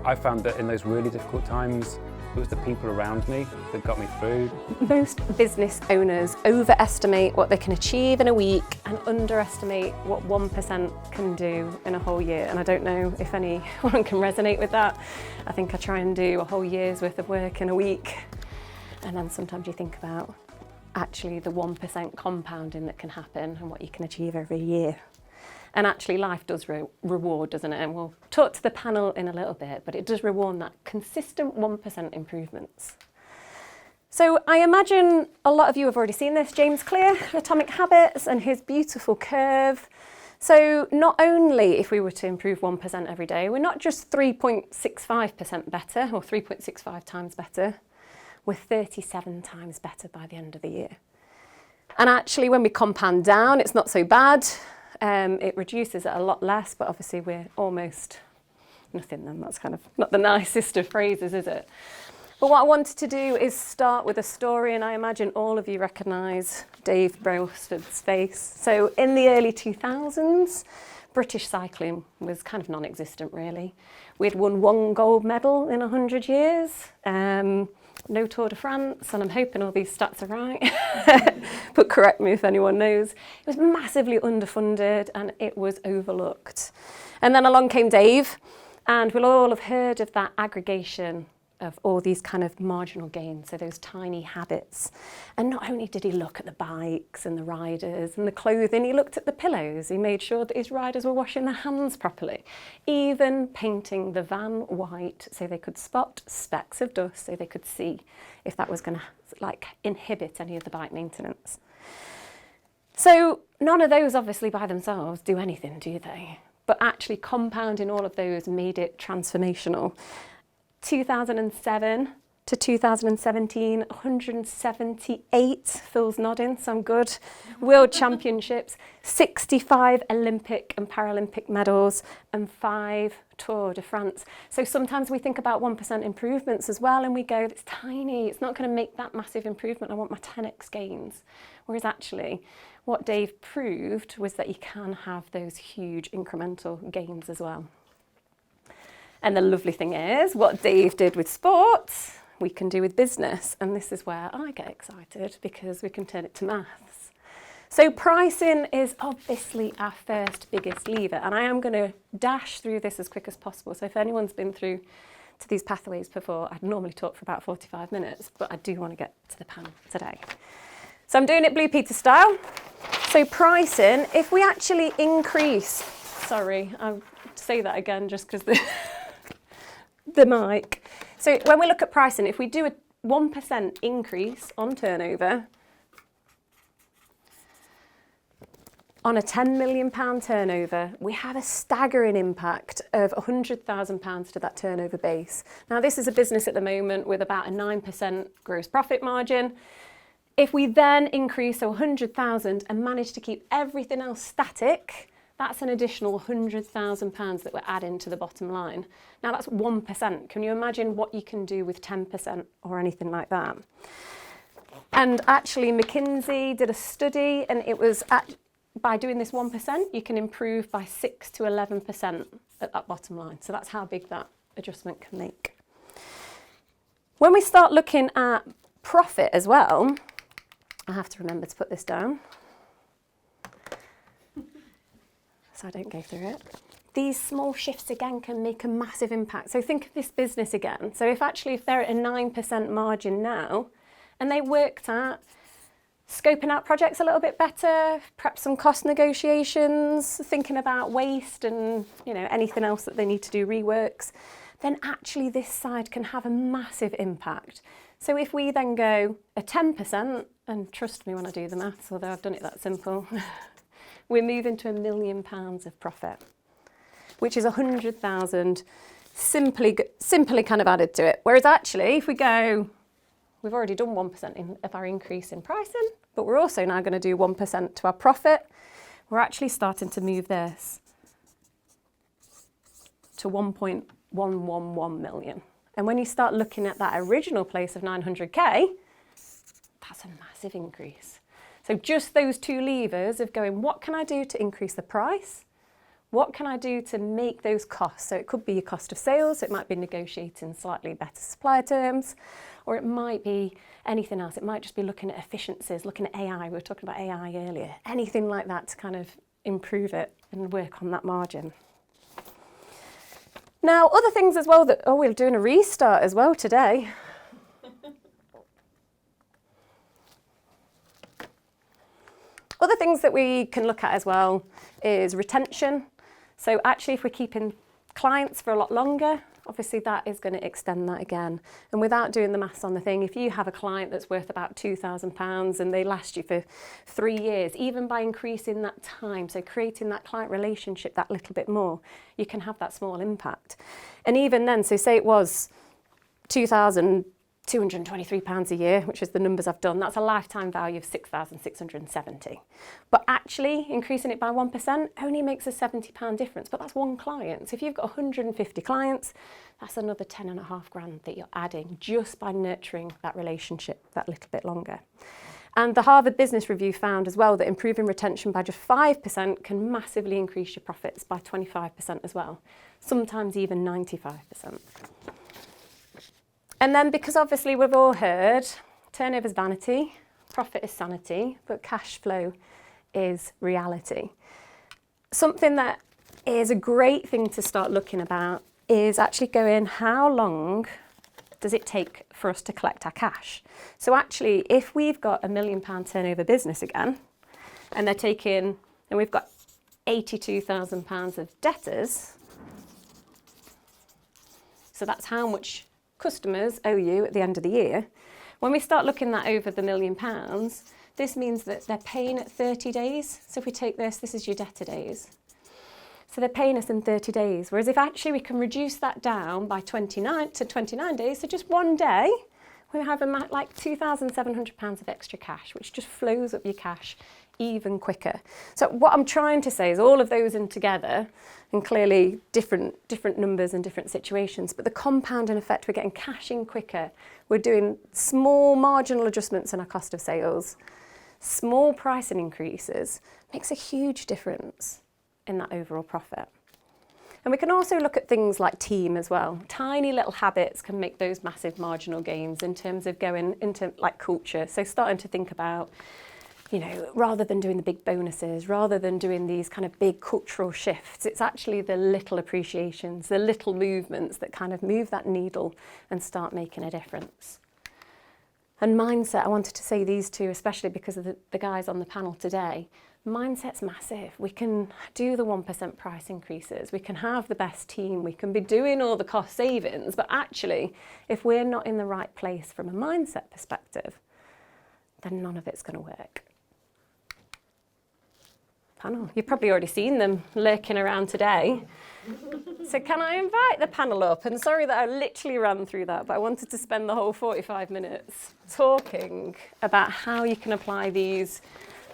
I found that in those really difficult times, it was the people around me that got me through. Most business owners overestimate what they can achieve in a week and underestimate what 1% can do in a whole year. And I don't know if anyone can resonate with that. I think I try and do a whole year's worth of work in a week. And then sometimes you think about actually the 1% compounding that can happen and what you can achieve every year. And actually life does reward, doesn't it? And we'll talk to the panel in a little bit, but it does reward that consistent 1% improvements. So I imagine a lot of you have already seen this, James Clear, Atomic Habits, and his beautiful curve. So not only if we were to improve 1% every day, we're not just 3.65% better or 3.65 times better, we're 37 times better by the end of the year. And actually when we compound down, it's not so bad. It reduces it a lot less, but obviously we're almost nothing then. That's kind of not the nicest of phrases, is it? But what I wanted to do is start with a story, and I imagine all of you recognise Dave Brailsford's face. So in the early 2000s, British cycling was kind of non-existent really. We'd won 1 gold medal in 100 years. No Tour de France, and I'm hoping all these stats are right, but correct me if anyone knows. It was massively underfunded and it was overlooked. And then along came Dave, and we'll all have heard of that aggregation of all these kind of marginal gains, so those tiny habits. And not only did he look at the bikes and the riders and the clothing, he looked at the pillows. He made sure that his riders were washing their hands properly, even painting the van white so they could spot specks of dust, so they could see if that was going to inhibit any of the bike maintenance. So none of those obviously by themselves do anything, do they? But actually compounding all of those made it transformational. 2007 to 2017, 178, Phil's nodding, so I'm good, World Championships, 65 Olympic and Paralympic medals, and 5 Tour de France. So sometimes we think about 1% improvements as well, and we go, it's tiny, it's not going to make that massive improvement, I want my 10x gains. Whereas actually, what Dave proved was that you can have those huge incremental gains as well. And the lovely thing is, what Dave did with sports, we can do with business. And this is where I get excited because we can turn it to maths. So pricing is obviously our first biggest lever. And I am going to dash through this as quick as possible. So if anyone's been through to these pathways before, I'd normally talk for about 45 minutes, but I do want to get to the panel today. So I'm doing it Blue Peter style. So pricing, if we actually increase, sorry, I'll say that again just because the mic. So when we look at pricing, if we do a 1% increase on turnover, on a £10 million turnover, we have a staggering impact of £100,000 to that turnover base. Now this is a business at the moment with about a 9% gross profit margin. If we then increase to 100,000 and manage to keep everything else static, that's an additional £100,000 that we're adding to the bottom line. Now that's 1%. Can you imagine what you can do with 10% or anything like that? And actually McKinsey did a study, and it was by doing this 1%, you can improve by 6 to 11% at that bottom line. So that's how big that adjustment can make. When we start looking at profit as well, I have to remember to put this down so I don't go through it. These small shifts again can make a massive impact. So think of this business again. So if they're at a 9% margin now, and they worked at scoping out projects a little bit better, perhaps some cost negotiations, thinking about waste and anything else that they need to do, reworks, then actually this side can have a massive impact. So if we then go a 10%, and trust me when I do the maths, although I've done it that simple, we're moving to £1 million of profit, which is 100,000 simply kind of added to it. Whereas actually, if we go, we've already done 1% of our increase in pricing, but we're also now going to do 1% to our profit. We're actually starting to move this to 1.111 million. And when you start looking at that original place of 900k, that's a massive increase. So just those two levers of going, what can I do to increase the price? What can I do to make those costs? So it could be your cost of sales, it might be negotiating slightly better supplier terms, or it might be anything else. It might just be looking at efficiencies, looking at AI. We were talking about AI earlier. Anything like that to kind of improve it and work on that margin. Now, other things as well that, we're doing a restart as well today. Other things that we can look at as well is retention. So actually, if we're keeping clients for a lot longer, obviously that is going to extend that again. And without doing the maths on the thing, if you have a client that's worth about £2,000 and they last you for 3 years, even by increasing that time, so creating that client relationship that little bit more, you can have that small impact. And even then, so say it was £2,223 a year, which is the numbers I've done, that's a lifetime value of 6,670. But actually, increasing it by 1% only makes a £70 difference, but that's one client. So if you've got 150 clients, that's another 10.5 grand that you're adding just by nurturing that relationship that little bit longer. And the Harvard Business Review found as well that improving retention by just 5% can massively increase your profits by 25% as well, sometimes even 95%. And then, because obviously we've all heard turnover is vanity, profit is sanity, but cash flow is reality. Something that is a great thing to start looking about is actually going, how long does it take for us to collect our cash? So actually, if we've got £1 million turnover business again, and they're taking, and we've got £82,000 of debtors, so that's how much customers owe you at the end of the year. When we start looking that over the £1 million, this means that they're paying at 30 days. So if we take this is your debtor days. So they're paying us in 30 days. Whereas if actually we can reduce that down by 29 days, so just one day, we have like £2,700 of extra cash, which just flows up your cash even quicker. So what I'm trying to say is all of those in together, and clearly different numbers and different situations, but the compounding effect, we're getting cash in quicker. We're doing small marginal adjustments in our cost of sales, small pricing increases, makes a huge difference in that overall profit. And we can also look at things like team as well. Tiny little habits can make those massive marginal gains in terms of going into like culture. So starting to think about, rather than doing the big bonuses, rather than doing these kind of big cultural shifts, it's actually the little appreciations, the little movements that kind of move that needle and start making a difference. And mindset, I wanted to say these two, especially because of the guys on the panel today. Mindset's massive. We can do the 1% price increases. We can have the best team. We can be doing all the cost savings. But actually, if we're not in the right place from a mindset perspective, then none of it's going to work. Panel, you've probably already seen them lurking around today. So can I invite the panel up? And sorry that I literally ran through that, but I wanted to spend the whole 45 minutes talking about how you can apply these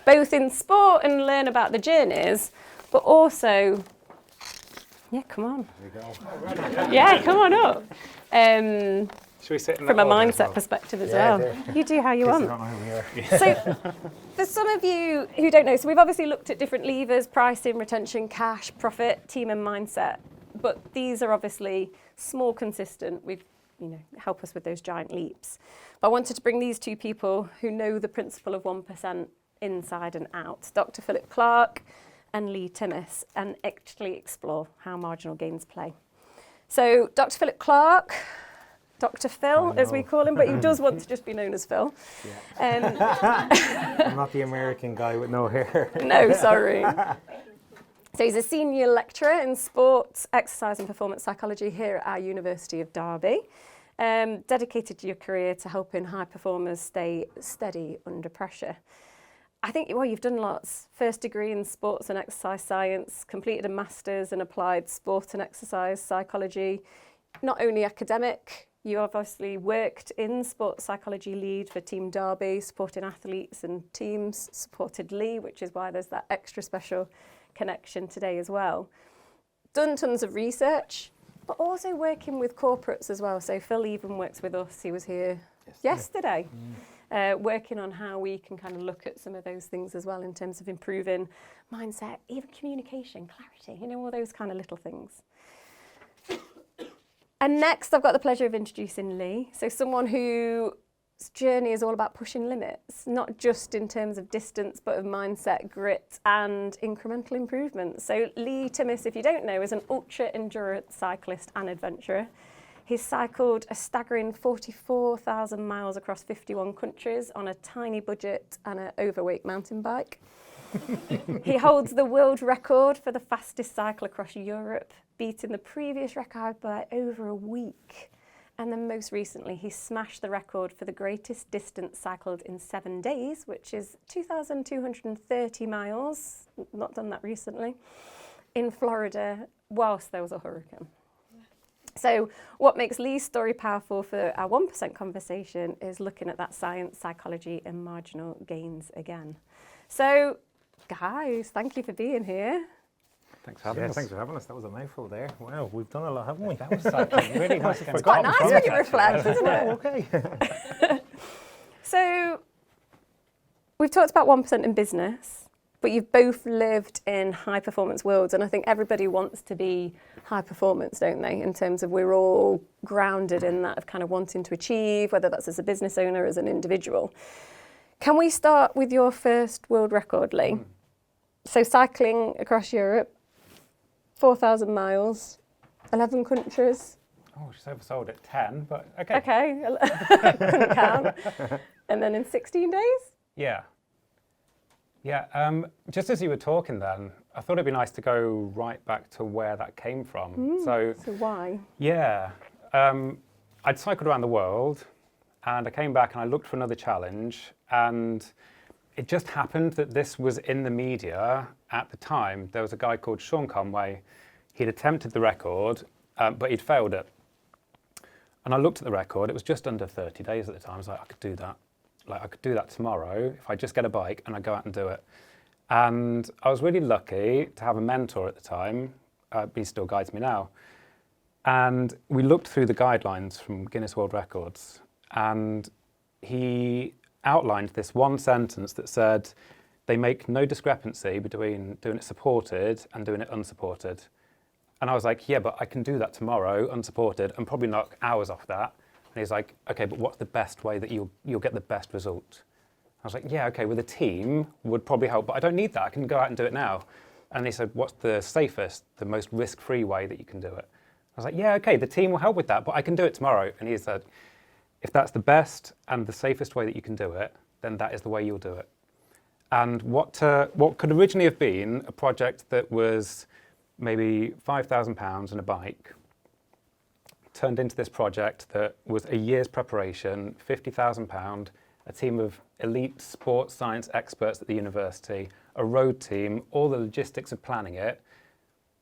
both in sport and learn about the journeys, but also, come on. There you go. Yeah, come on up. Should we sit in from a mindset well? perspective as well. You do how you want. I don't know who we are. So for some of you who don't know, so we've obviously looked at different levers: pricing, retention, cash, profit, team and mindset. But these are obviously small, consistent. Help us with those giant leaps. But I wanted to bring these two people who know the principle of 1% inside and out, Dr. Philip Clark and Lee Timmis, and actually explore how marginal gains play. So Dr. Philip Clark, Dr. Phil, as we call him, but he does want to just be known as Phil. Yeah. I'm not the American guy with no hair. No, sorry. So he's a senior lecturer in sports, exercise and performance psychology here at our University of Derby. Dedicated your career to helping high performers stay steady under pressure. I think, you've done lots. First degree in sports and exercise science, completed a master's in applied sport and exercise psychology. Not only academic, you obviously worked in sports psychology lead for Team Derby, supporting athletes and teams, supported Lee, which is why there's that extra special connection today as well. Done tons of research, but also working with corporates as well. So Phil even works with us. He was here yesterday. working on how we can kind of look at some of those things as well in terms of improving mindset, even communication, clarity, all those kind of little things. And next, I've got the pleasure of introducing Lee. So someone whose journey is all about pushing limits, not just in terms of distance, but of mindset, grit, and incremental improvement. So Lee Timmis, if you don't know, is an ultra-endurance cyclist and adventurer. He's cycled a staggering 44,000 miles across 51 countries on a tiny budget and an overweight mountain bike. He holds the world record for the fastest cycle across Europe, beating the previous record by over a week. And then most recently, he smashed the record for the greatest distance cycled in 7 days, which is 2,230 miles, not done that recently, in Florida, whilst there was a hurricane. So what makes Lee's story powerful for our 1% conversation is looking at that science, psychology, and marginal gains again. So, guys, thank you for being here. Thanks for having us. Thanks for having us. That was a mouthful there. Wow, we've done a lot, haven't we? That was really nice. It's quite nice when you reflect, isn't it? Okay. So, we've talked about 1% in business, but you've both lived in high performance worlds, and I think everybody wants to be high performance, don't they? In terms of we're all grounded in that of kind of wanting to achieve, whether that's as a business owner, as an individual. Can we start with your first world record, Lee? So cycling across Europe, 4,000 miles, 11 countries. Oh, she's oversold at 10, but okay. Okay, couldn't count. And then in 16 days? Yeah. Just as you were talking then, I thought it'd be nice to go right back to where that came from. So why? Yeah. I'd cycled around the world and I came back and I looked for another challenge, and it just happened that this was in the media at the time. There was a guy called Sean Conway. He'd attempted the record, but he'd failed it. And I looked at the record. It was just under 30 days at the time. I was like, I could do that. I could do that tomorrow if I just get a bike and I go out and do it. And I was really lucky to have a mentor at the time. He still guides me now. And we looked through the guidelines from Guinness World Records, and he outlined this one sentence that said they make no discrepancy between doing it supported and doing it unsupported. And I was like, yeah, but I can do that tomorrow unsupported and probably knock hours off that. And he's like, okay, but what's the best way that you'll get the best result? I was like, yeah, okay, with a team would probably help, but I don't need that. I can go out and do it now. And he said, what's the safest, the most risk-free way that you can do it? I was like, yeah, okay, the team will help with that, but I can do it tomorrow. And he said, if that's the best and the safest way that you can do it, then that is the way you'll do it. And what could originally have been a project that was maybe £5,000 and a bike turned into this project that was a year's preparation, £50,000, a team of elite sports science experts at the university, a road team, all the logistics of planning it.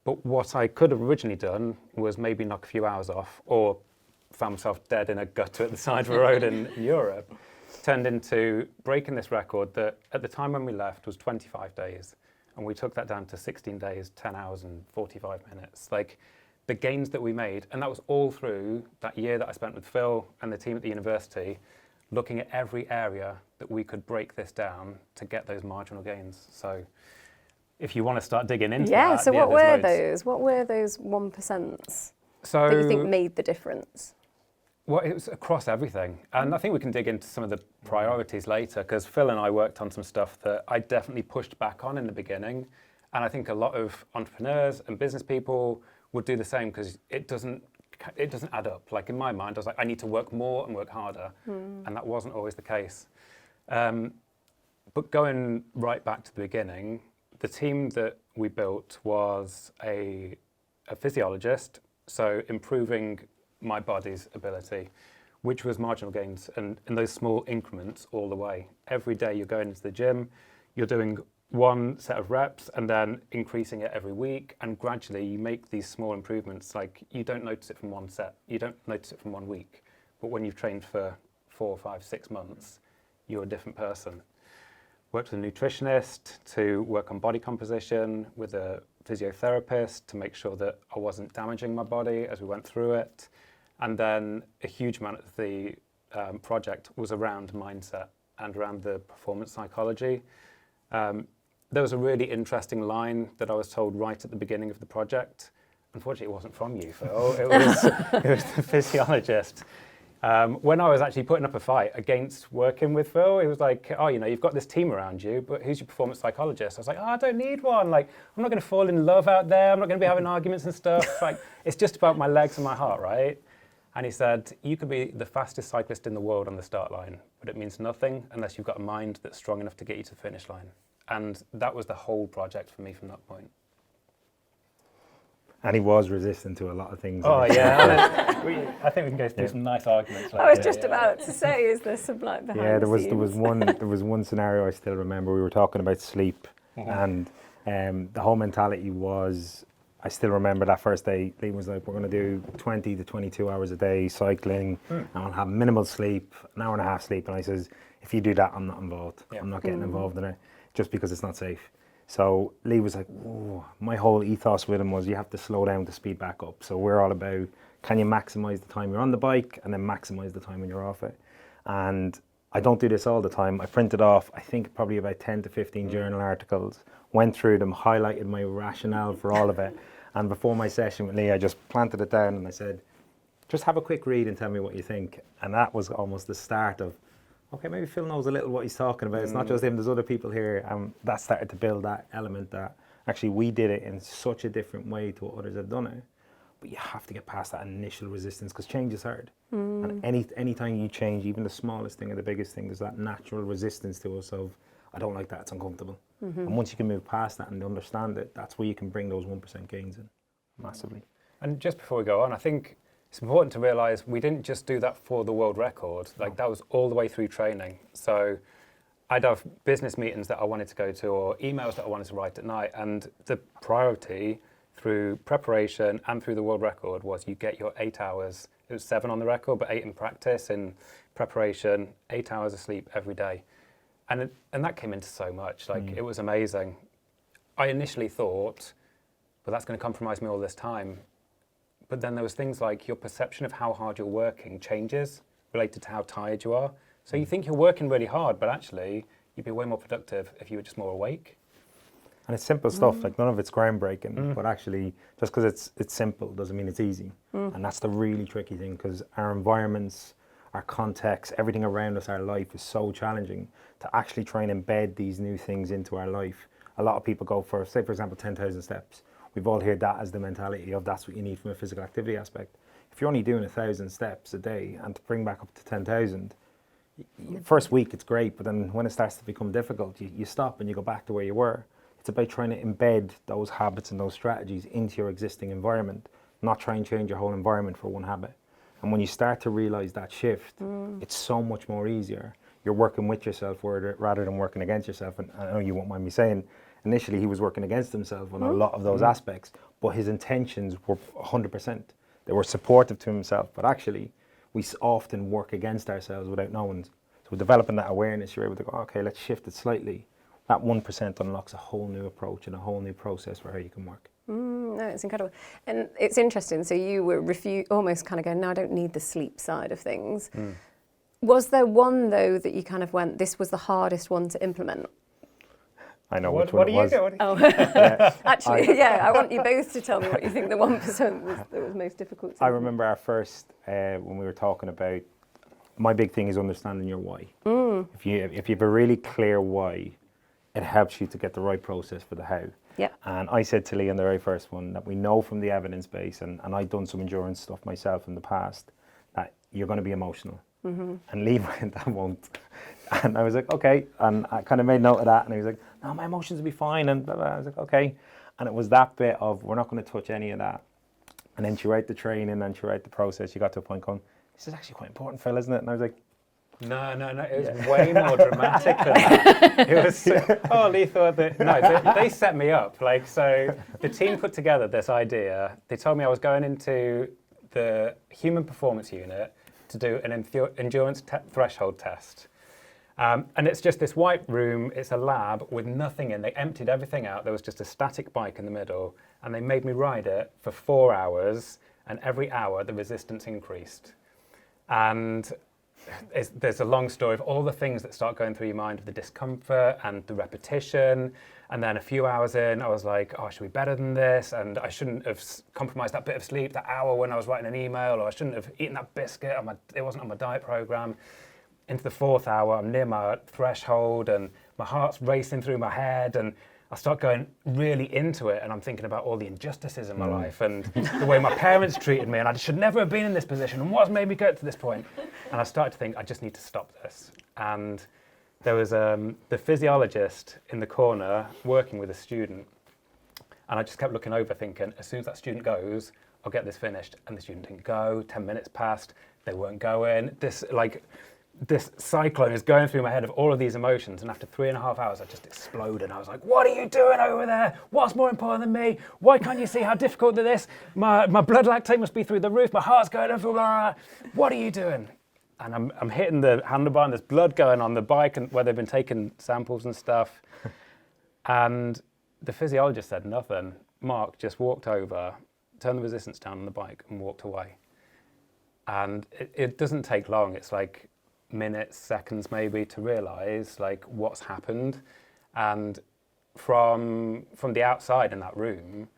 But what I could have originally done was maybe knock a few hours off, or found myself dead in a gutter at the side of a road in Europe, turned into breaking this record that at the time when we left was 25 days. And we took that down to 16 days, 10 hours and 45 minutes. Like the gains that we made, and that was all through that year that I spent with Phil and the team at the university, looking at every area that we could break this down to get those marginal gains. So if you want to start digging into that. So what were those? What were those 1%s that you think made the difference? Well, it was across everything. And I think we can dig into some of the priorities later, because Phil and I worked on some stuff that I definitely pushed back on in the beginning. And I think a lot of entrepreneurs and business people would do the same, because it doesn't add up. Like in my mind, I was like, I need to work more and work harder. And that wasn't always the case. But going right back to the beginning, the team that we built was a physiologist, so improving my body's ability, which was marginal gains, and in those small increments all the way. Every day you're going into the gym, you're doing one set of reps and then increasing it every week, and gradually you make these small improvements. Like you don't notice it from one set, you don't notice it from 1 week, but when you've trained for 4, 5, 6 months, you're a different person. Worked with a nutritionist to work on body composition, with a physiotherapist to make sure that I wasn't damaging my body as we went through it. And then a huge amount of the project was around mindset and around the performance psychology. There was a really interesting line that I was told right at the beginning of the project. Unfortunately, it wasn't from you, Phil. It was the physiologist. When I was actually putting up a fight against working with Phil, he was like, oh, you've got this team around you, but who's your performance psychologist? I was like, oh, I don't need one. Like, I'm not going to fall in love out there. I'm not going to be having arguments and stuff. Like, it's just about my legs and my heart, right? And he said, you could be the fastest cyclist in the world on the start line, but it means nothing unless you've got a mind that's strong enough to get you to the finish line. And that was the whole project for me from that point. And he was resistant to a lot of things. Oh, yeah. I think we can go through some nice arguments. I was just about to say, is there some like behind Yeah, the there was one scenario I still remember. We were talking about sleep, Mm-hmm. and the whole mentality was, I still remember that first day, Lee was like, we're going to do 20 to 22 hours a day cycling, and I'll have minimal sleep, an hour and a half sleep. And I says, if you do that, I'm not involved. Yeah. I'm not getting involved in it, just because it's not safe. So Lee was like, whoa. My whole ethos with him was, you have to slow down to speed back up. So we're all about, can you maximize the time you're on the bike and then maximize the time when you're off it? And I don't do this all the time. I printed off, I think, probably about 10 to 15 journal articles, went through them, highlighted my rationale for all of it. And before my session with Lee, I just planted it down and I said, just have a quick read and tell me what you think. And that was almost the start of, okay, maybe Phil knows a little what he's talking about. It's not just him, there's other people here. That started to build that element that actually we did it in such a different way to what others have done it. But you have to get past that initial resistance because change is hard. And any time you change, even the smallest thing or the biggest thing, there's that natural resistance to us of, I don't like that, it's uncomfortable. And once you can move past that and understand it, that's where you can bring those 1% gains in massively. And just before we go on, I think it's important to realise we didn't just do that for the world record. Like, that was all the way through training. So I'd have business meetings that I wanted to go to or emails that I wanted to write at night. And the priority through preparation and through the world record was you get your 8 hours. It was 7 on the record, but 8 in practice, in preparation, 8 hours of sleep every day. And that came into so much. Like, it was amazing. I initially thought, well, that's going to compromise me all this time. But then there was things like your perception of how hard you're working changes related to how tired you are. So you think you're working really hard, but actually you'd be way more productive if you were just more awake. And it's simple stuff, like none of it's groundbreaking, but actually just because it's simple doesn't mean it's easy. And that's the really tricky thing, because our environments, our context, everything around us, our life is so challenging to actually try and embed these new things into our life. A lot of people go for, say for example, 10,000 steps. We've all heard that as the mentality of that's what you need from a physical activity aspect. If you're only doing 1,000 steps a day and to bring back up to 10,000, first week it's great, but then when it starts to become difficult, you stop and you go back to where you were. It's about trying to embed those habits and those strategies into your existing environment, not try and change your whole environment for one habit. And when you start to realize that shift, it's so much more easier. You're working with yourself rather than working against yourself. And I know you won't mind me saying, initially he was working against himself on a lot of those aspects, but his intentions were 100%. They were supportive to himself, but actually we often work against ourselves without knowing. So developing that awareness, you're able to go, okay, let's shift it slightly. That 1% unlocks a whole new approach and a whole new process for how you can work. No, it's incredible. And it's interesting. So you were almost kind of going, no, I don't need the sleep side of things. Was there one, though, that you kind of went, this was the hardest one to implement? I know What which one do it you was. go? Actually, I want you both to tell me what you think the 1% was that was most difficult to I remember our first, when we were talking about, my big thing is understanding your why. If you have a really clear why, it helps you to get the right process for the how. Yeah. And I said to Lee on the very first one that we know from the evidence base, and I've done some endurance stuff myself in the past, that you're going to be emotional. And Lee went, I won't. And I was like, okay. And I kind of made note of that. And he was like, no, my emotions will be fine. And blah, blah. I was like, okay. And it was that bit of, we're not going to touch any of that. And then throughout the training and throughout the process, you got to a point going, this is actually quite important, Phil, isn't it? And I was like, No, it was way more dramatic than that. It was, Lee thought that, no, they set me up. Like, so the team put together this idea. They told me I was going into the human performance unit to do an endurance threshold test. And it's just this white room, it's a lab with nothing in. They emptied everything out. There was just a static bike in the middle, and they made me ride it for 4 hours, and every hour the resistance increased. And there's a long story of all the things that start going through your mind, of the discomfort and the repetition. And then a few hours in, I was like, oh, I should be better than this. And I shouldn't have compromised that bit of sleep, that hour when I was writing an email, or I shouldn't have eaten that biscuit. It wasn't on my diet program. Into the 4th hour, I'm near my threshold and my heart's racing through my head. And I start going really into it, and I'm thinking about all the injustices in my life and the way my parents treated me, and I should never have been in this position, and what's made me get to this point? And I started to think, I just need to stop this. And there was the physiologist in the corner working with a student, and I just kept looking over thinking, as soon as that student goes, I'll get this finished. And the student didn't go, 10 minutes passed, they weren't going. This cyclone is going through my head of all of these emotions, and after 3.5 hours I just exploded. I was like, what are you doing over there? What's more important than me? Why can't you see how difficult it is? My blood lactate must be through the roof, my heart's going over, blah, blah, blah. What are you doing? And I'm hitting the handlebar, and there's blood going on the bike and where they've been taking samples and stuff. And the physiologist said nothing. Mark just walked over, turned the resistance down on the bike and walked away. And it doesn't take long. It's like minutes, seconds maybe, to realise like what's happened. And from the outside in that room,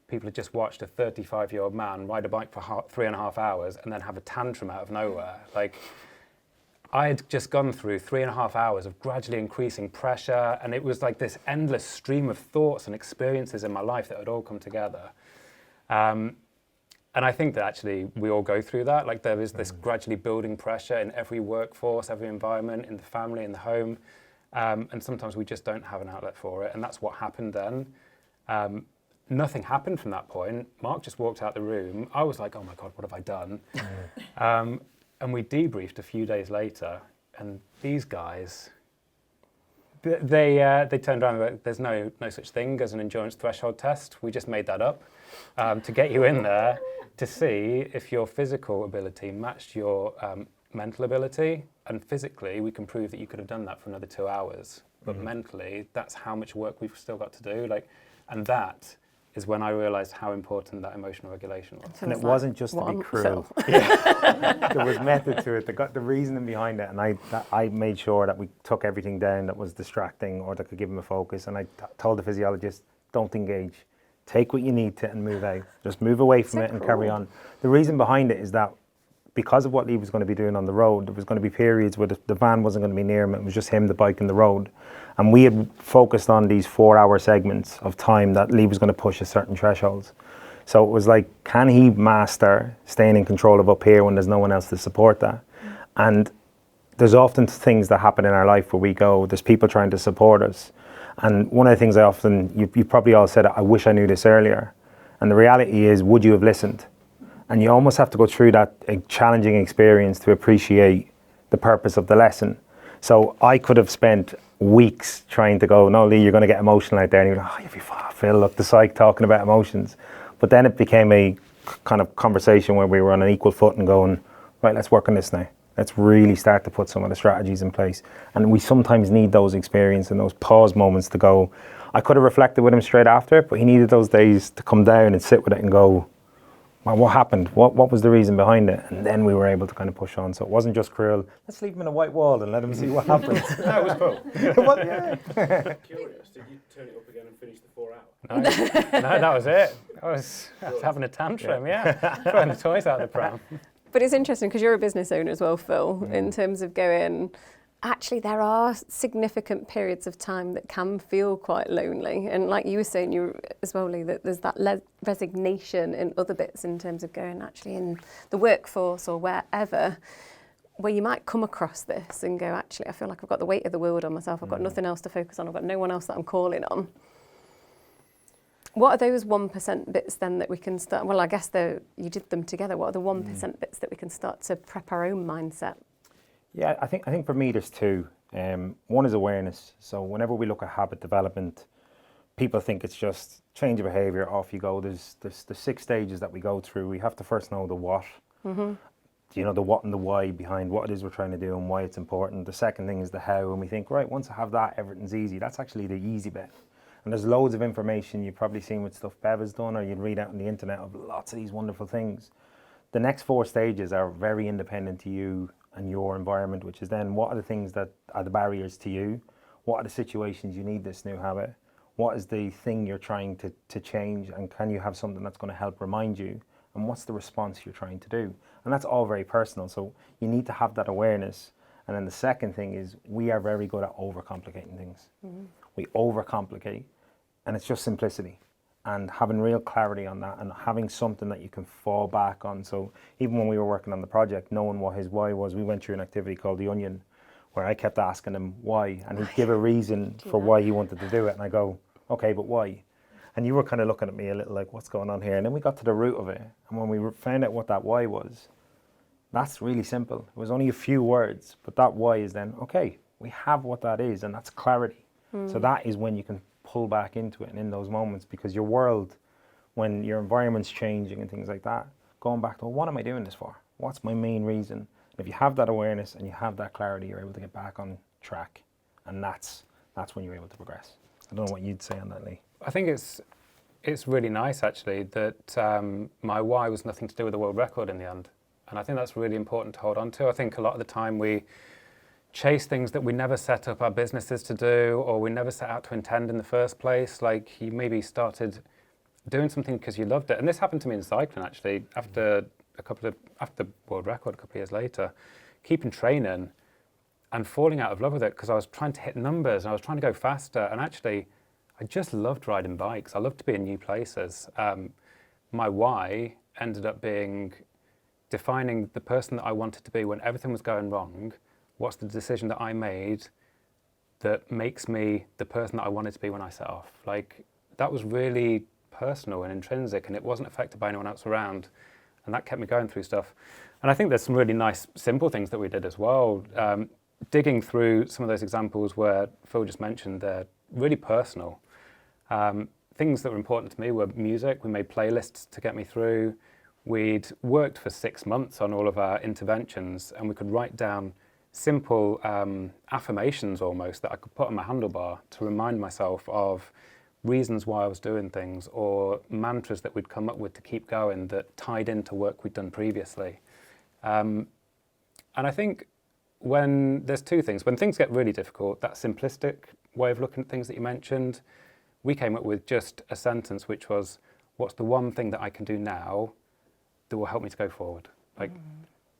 people had just watched a 35-year-old man ride a bike for 3.5 hours and then have a tantrum out of nowhere. Like, I had just gone through 3.5 hours of gradually increasing pressure, and it was like this endless stream of thoughts and experiences in my life that had all come together. And I think that actually we all go through that. Like, there is this gradually building pressure in every workforce, every environment, in the family, in the home. And sometimes we just don't have an outlet for it. And that's what happened then. Nothing happened from that point. Mark just walked out the room. I was like, oh my God, what have I done? And we debriefed a few days later. And these guys, they turned around and were like, there's no such thing as an endurance threshold test. We just made that up to get you in there to see if your physical ability matched your mental ability. And physically, we can prove that you could have done that for another 2 hours. But mentally, that's how much work we've still got to do. And that is when I realised how important that emotional regulation was. And it wasn't just to be cruel. There was method to it. The reasoning behind it, and I made sure that we took everything down that was distracting or that could give him a focus. And I told the physiologist, don't engage. Take what you need to and move out. Just move away from it and carry on. The reason behind it is that because of what Lee was going to be doing on the road, there was going to be periods where the van wasn't going to be near him. It was just him, the bike, and the road. And we had focused on these 4-hour segments of time that Lee was going to push at certain thresholds. So it was like, can he master staying in control of up here when there's no one else to support that? And there's often things that happen in our life where we go, there's people trying to support us. And one of the things I often, you probably all said, I wish I knew this earlier. And the reality is, would you have listened? And you almost have to go through that challenging experience to appreciate the purpose of the lesson. So I could have spent weeks trying to go, no, Lee, you're going to get emotional out there. And you're like, oh, you'll be fine, Phil, look, the psych talking about emotions. But then it became a kind of conversation where we were on an equal foot and going, right, let's work on this now. Let's really start to put some of the strategies in place. And we sometimes need those experiences and those pause moments to go. I could have reflected with him straight after, but he needed those days to come down and sit with it and go, well, what happened? What was the reason behind it? And then we were able to kind of push on. So it wasn't just cruel, let's leave him in a white wall and let him see what happens. That was cool. Curious, did you turn it up again and finish the 4 hours? No, that was it. I was having a tantrum, throwing the toys out of the pram. But it's interesting because you're a business owner as well, Phil, in terms of going, actually there are significant periods of time that can feel quite lonely. And like you were saying, you as well, Lee, that there's that resignation in other bits in terms of going actually in the workforce or wherever, where you might come across this and go, actually, I feel like I've got the weight of the world on myself. I've got nothing else to focus on. I've got no one else that I'm calling on. What are those 1% bits then that we can start? Well, I guess you did them together. What are the 1% bits that we can start to prep our own mindset? Yeah, I think for me there's two. One is awareness. So whenever we look at habit development, people think it's just change of behaviour, off you go. There's the 6 stages that we go through. We have to first know the what. You know, the what and the why behind what it is we're trying to do and why it's important. The second thing is the how, and we think, right, once I have that, everything's easy. That's actually the easy bit. And there's loads of information you've probably seen with stuff Bev has done or you'd read out on the internet of lots of these wonderful things. the next 4 stages are very independent to you and your environment, which is then what are the things that are the barriers to you? What are the situations you need this new habit? What is the thing you're trying to change, and can you have something that's going to help remind you? And what's the response you're trying to do? And that's all very personal, so you need to have that awareness. And then the second thing is we are very good at overcomplicating things. We overcomplicate, and it's just simplicity. And having real clarity on that and having something that you can fall back on. So even when we were working on the project, knowing what his why was, we went through an activity called The Onion, where I kept asking him why, and he'd give a reason for why he wanted to do it. And I go, okay, but why? And you were kind of looking at me a little like, what's going on here? And then we got to the root of it. And when we found out what that why was, that's really simple. It was only a few words, but that why is then, okay, we have what that is, and that's clarity. So that is when you can pull back into it and in those moments, because your world, when your environment's changing and things like that, going back to, well, what am I doing this for? What's my main reason? And if you have that awareness and you have that clarity, you're able to get back on track. And that's when you're able to progress. I don't know what you'd say on that, Lee. I think it's really nice actually that my why was nothing to do with the world record in the end. And I think that's really important to hold on to. I think a lot of the time we chase things that we never set up our businesses to do, or we never set out to intend in the first place. Like you maybe started doing something because you loved it. And this happened to me in cycling actually, after the world record a couple of years later, keeping training and falling out of love with it because I was trying to hit numbers and I was trying to go faster. And actually, I just loved riding bikes. I loved to be in new places. My why ended up being defining the person that I wanted to be when everything was going wrong. What's the decision that I made that makes me the person that I wanted to be when I set off? Like, that was really personal and intrinsic, and it wasn't affected by anyone else around. And that kept me going through stuff. And I think there's some really nice, simple things that we did as well. Digging through some of those examples where Phil just mentioned, they're really personal. Things that were important to me were music. We made playlists to get me through. We'd worked for 6 months on all of our interventions, and we could write down simple affirmations almost that I could put on my handlebar to remind myself of reasons why I was doing things, or mantras that we'd come up with to keep going that tied into work we'd done previously. And I think when there's two things, when things get really difficult, that simplistic way of looking at things that you mentioned, we came up with just a sentence which was, what's the one thing that I can do now that will help me to go forward? Like,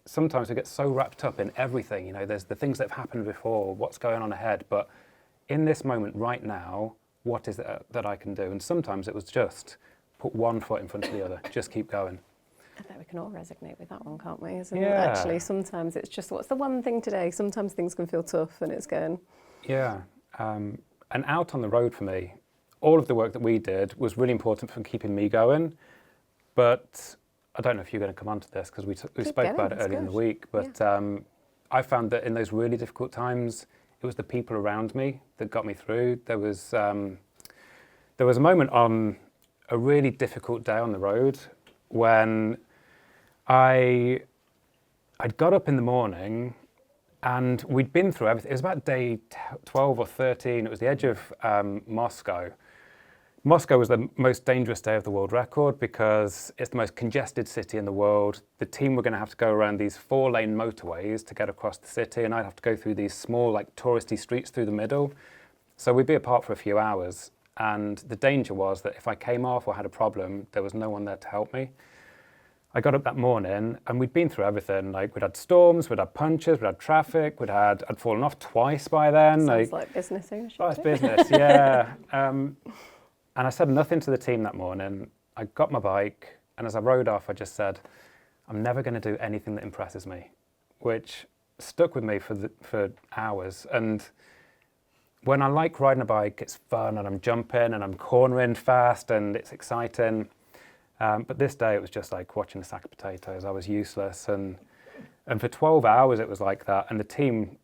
sometimes we get so wrapped up in everything, you know, there's the things that have happened before, what's going on ahead, but in this moment right now, what is it that I can do? And sometimes it was just put one foot in front of the other, just keep going. I bet we can all resonate with that one, can't we? Isn't Yeah. it? Actually, sometimes it's just, what's the one thing today? Sometimes things can feel tough and it's going. Yeah, and out on the road for me, all of the work that we did was really important for keeping me going, but I don't know if you're going to come onto this because we spoke about it earlier in the week, but I found that in those really difficult times, it was the people around me that got me through. There was a moment on a really difficult day on the road when I'd got up in the morning and we'd been through everything. It was about day 12 or 13. It was the edge of Moscow. Moscow was the most dangerous day of the world record because it's the most congested city in the world. The team were going to have to go around these 4-lane motorways to get across the city, and I'd have to go through these small, like, touristy streets through the middle. So we'd be apart for a few hours, and the danger was that if I came off or had a problem, there was no one there to help me. I got up that morning, and we'd been through everything. Like, we'd had storms, we'd had punches, we'd had traffic, I'd fallen off twice by then. Sounds like business ownership. Oh, it's business, yeah. And I said nothing to the team that morning. I got my bike, and as I rode off, I just said, I'm never going to do anything that impresses me, which stuck with me for hours. And when I like riding a bike, it's fun, and I'm jumping, and I'm cornering fast, and it's exciting. But this day, it was just like watching a sack of potatoes. I was useless, and for 12 hours, it was like that. And the team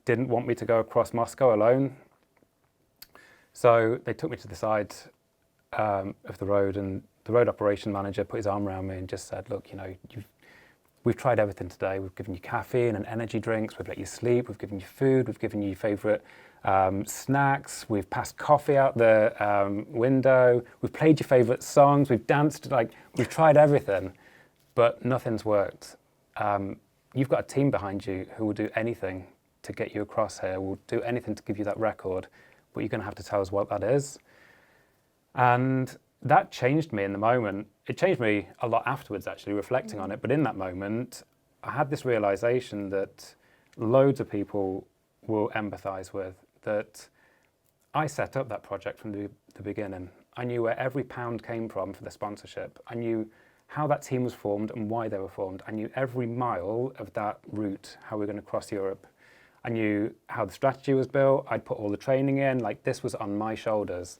didn't want me to go across Moscow alone. So they took me to the side of the road, and the road operation manager put his arm around me and just said, look, you know, we've tried everything today. We've given you caffeine and energy drinks. We've let you sleep. We've given you food. We've given you your favourite snacks. We've passed coffee out the window. We've played your favourite songs. We've danced. Like, we've tried everything. but nothing's worked. You've got a team behind you who will do anything to get you across here, will do anything to give you that record, but you're going to have to tell us what that is. And that changed me in the moment. It changed me a lot afterwards, actually, reflecting on it. But in that moment, I had this realization that loads of people will empathize with, that I set up that project from the beginning. I knew where every pound came from for the sponsorship. I knew how that team was formed and why they were formed. I knew every mile of that route, how we're going to cross Europe. I knew how the strategy was built. I'd put all the training in. Like, this was on my shoulders.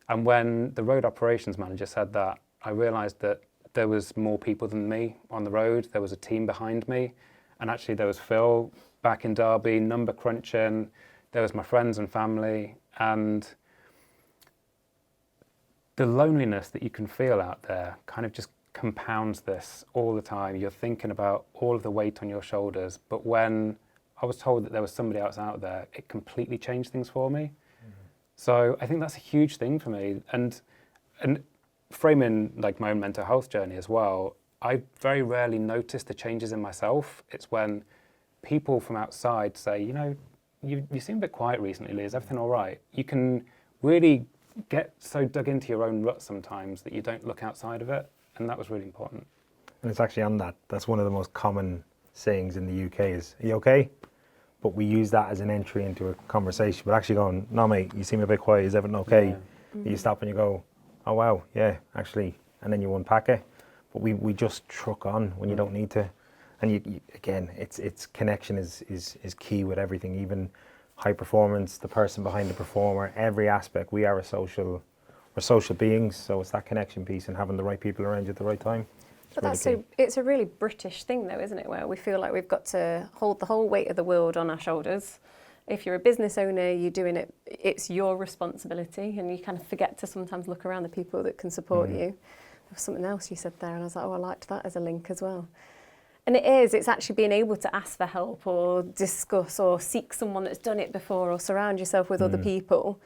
And when the road operations manager said that, I realized that there was more people than me on the road. There was a team behind me. And actually there was Phil back in Derby, number crunching. There was my friends and family. And the loneliness that you can feel out there kind of just compounds this all the time. You're thinking about all of the weight on your shoulders. But when I was told that there was somebody else out there, it completely changed things for me. So I think that's a huge thing for me. And framing like my own mental health journey as well, I very rarely notice the changes in myself. It's when people from outside say, you know, you seem a bit quiet recently, Lee, is everything all right? You can really get so dug into your own rut sometimes that you don't look outside of it. And that was really important. And it's actually on that. That's one of the most common sayings in the UK is, are you okay? But we use that as an entry into a conversation. But actually going, no mate, you seem a bit quiet, is everything okay? Yeah. You stop and you go, oh wow, yeah, actually. And then you unpack it. But we just truck on when you don't need to. And you again, it's connection is key with everything, even high performance, the person behind the performer, every aspect. We're social beings, so it's that connection piece and having the right people around you at the right time. But that's it's a really British thing though, isn't it? Where we feel like we've got to hold the whole weight of the world on our shoulders. If you're a business owner, you're doing it, it's your responsibility, and you kind of forget to sometimes look around the people that can support you. There was something else you said there, and I was like, oh, I liked that as a link as well. And it's actually being able to ask for help or discuss or seek someone that's done it before or surround yourself with other people,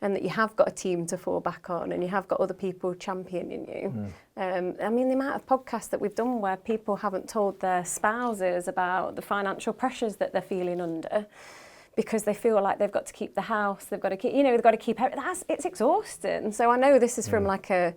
and that you have got a team to fall back on and you have got other people championing you. I mean, the amount of podcasts that we've done where people haven't told their spouses about the financial pressures that they're feeling under because they feel like they've got to keep the house, they've got to keep, they've got to keep everything. It's exhausting. So I know this is from like a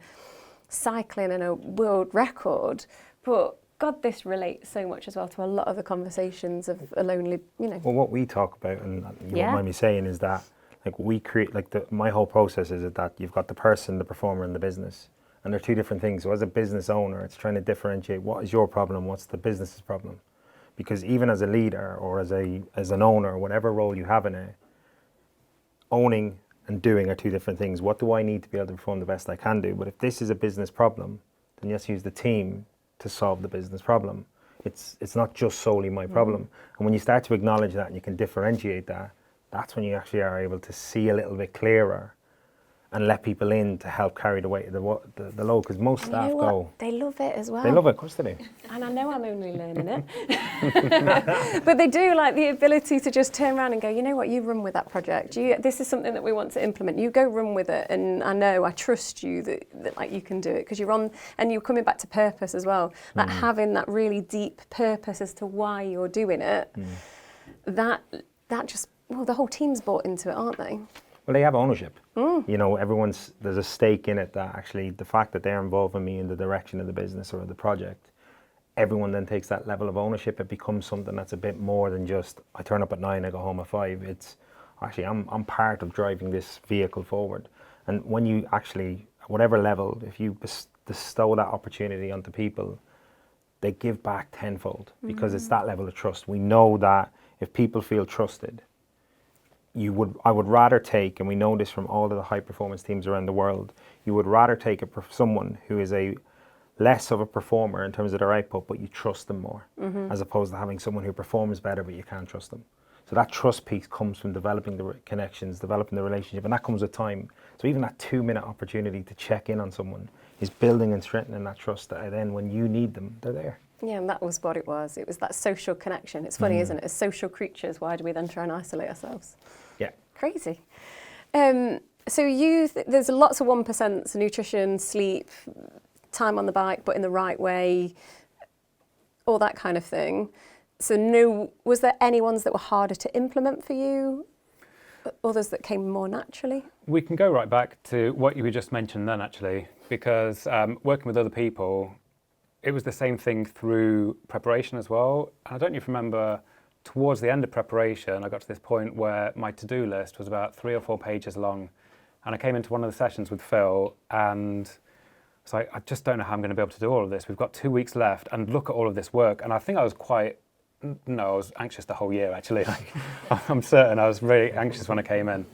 cycling and a world record, but God, this relates so much as well to a lot of the conversations of a lonely, Well, what we talk about, and you won't mind me saying, is that like we create, like my whole process is that you've got the person, the performer, and the business, and they're two different things. So as a business owner, it's trying to differentiate what is your problem, what's the business's problem, because even as a leader or as an owner, whatever role you have in it, owning and doing are two different things. What do I need to be able to perform the best I can do? But if this is a business problem, then let's use the team to solve the business problem. It's not just solely my problem. And when you start to acknowledge that and you can differentiate that, that's when you actually are able to see a little bit clearer and let people in to help carry the weight of the load, because most staff go. They love it as well. They love it, of course they do. And I know I'm only learning it. But they do like the ability to just turn around and go, you know what, you run with that project. This is something that we want to implement. You go run with it, and I trust you that like you can do it, because you're on, and you're coming back to purpose as well. Like having that really deep purpose as to why you're doing it, that just, the whole team's bought into it, aren't they? Well, they have ownership. There's a stake in it, that actually the fact that they're involving me in the direction of the business or the project, everyone then takes that level of ownership. It becomes something that's a bit more than just, I turn up at 9, I go home at 5. It's actually, I'm part of driving this vehicle forward. And when you actually, at whatever level, if you bestow that opportunity onto people, they give back tenfold, because it's that level of trust. We know that if people feel trusted, I would rather take, and we know this from all of the high performance teams around the world, you would rather take someone who is a less of a performer in terms of their output, but you trust them more, as opposed to having someone who performs better but you can't trust them. So that trust piece comes from developing the connections, developing the relationship, and that comes with time. So even that 2-minute opportunity to check in on someone is building and strengthening that trust, that then when you need them, they're there. Yeah, and that was what it was. It was that social connection. It's funny, isn't it? As social creatures, why do we then try and isolate ourselves? Yeah. Crazy. So there's lots of 1%, so nutrition, sleep, time on the bike, but in the right way. all that kind of thing. So no, was there any ones that were harder to implement for you? Others that came more naturally? We can go right back to what you just mentioned then, actually, because working with other people, it was the same thing through preparation as well. And I don't know if you remember, towards the end of preparation, I got to this point where my to-do list was about 3 or 4 pages long. And I came into one of the sessions with Phil and it's like, I just don't know how I'm going to be able to do all of this. We've got 2 weeks left and look at all of this work. And I think I was I was anxious the whole year, actually. Like, I'm certain I was really anxious when I came in.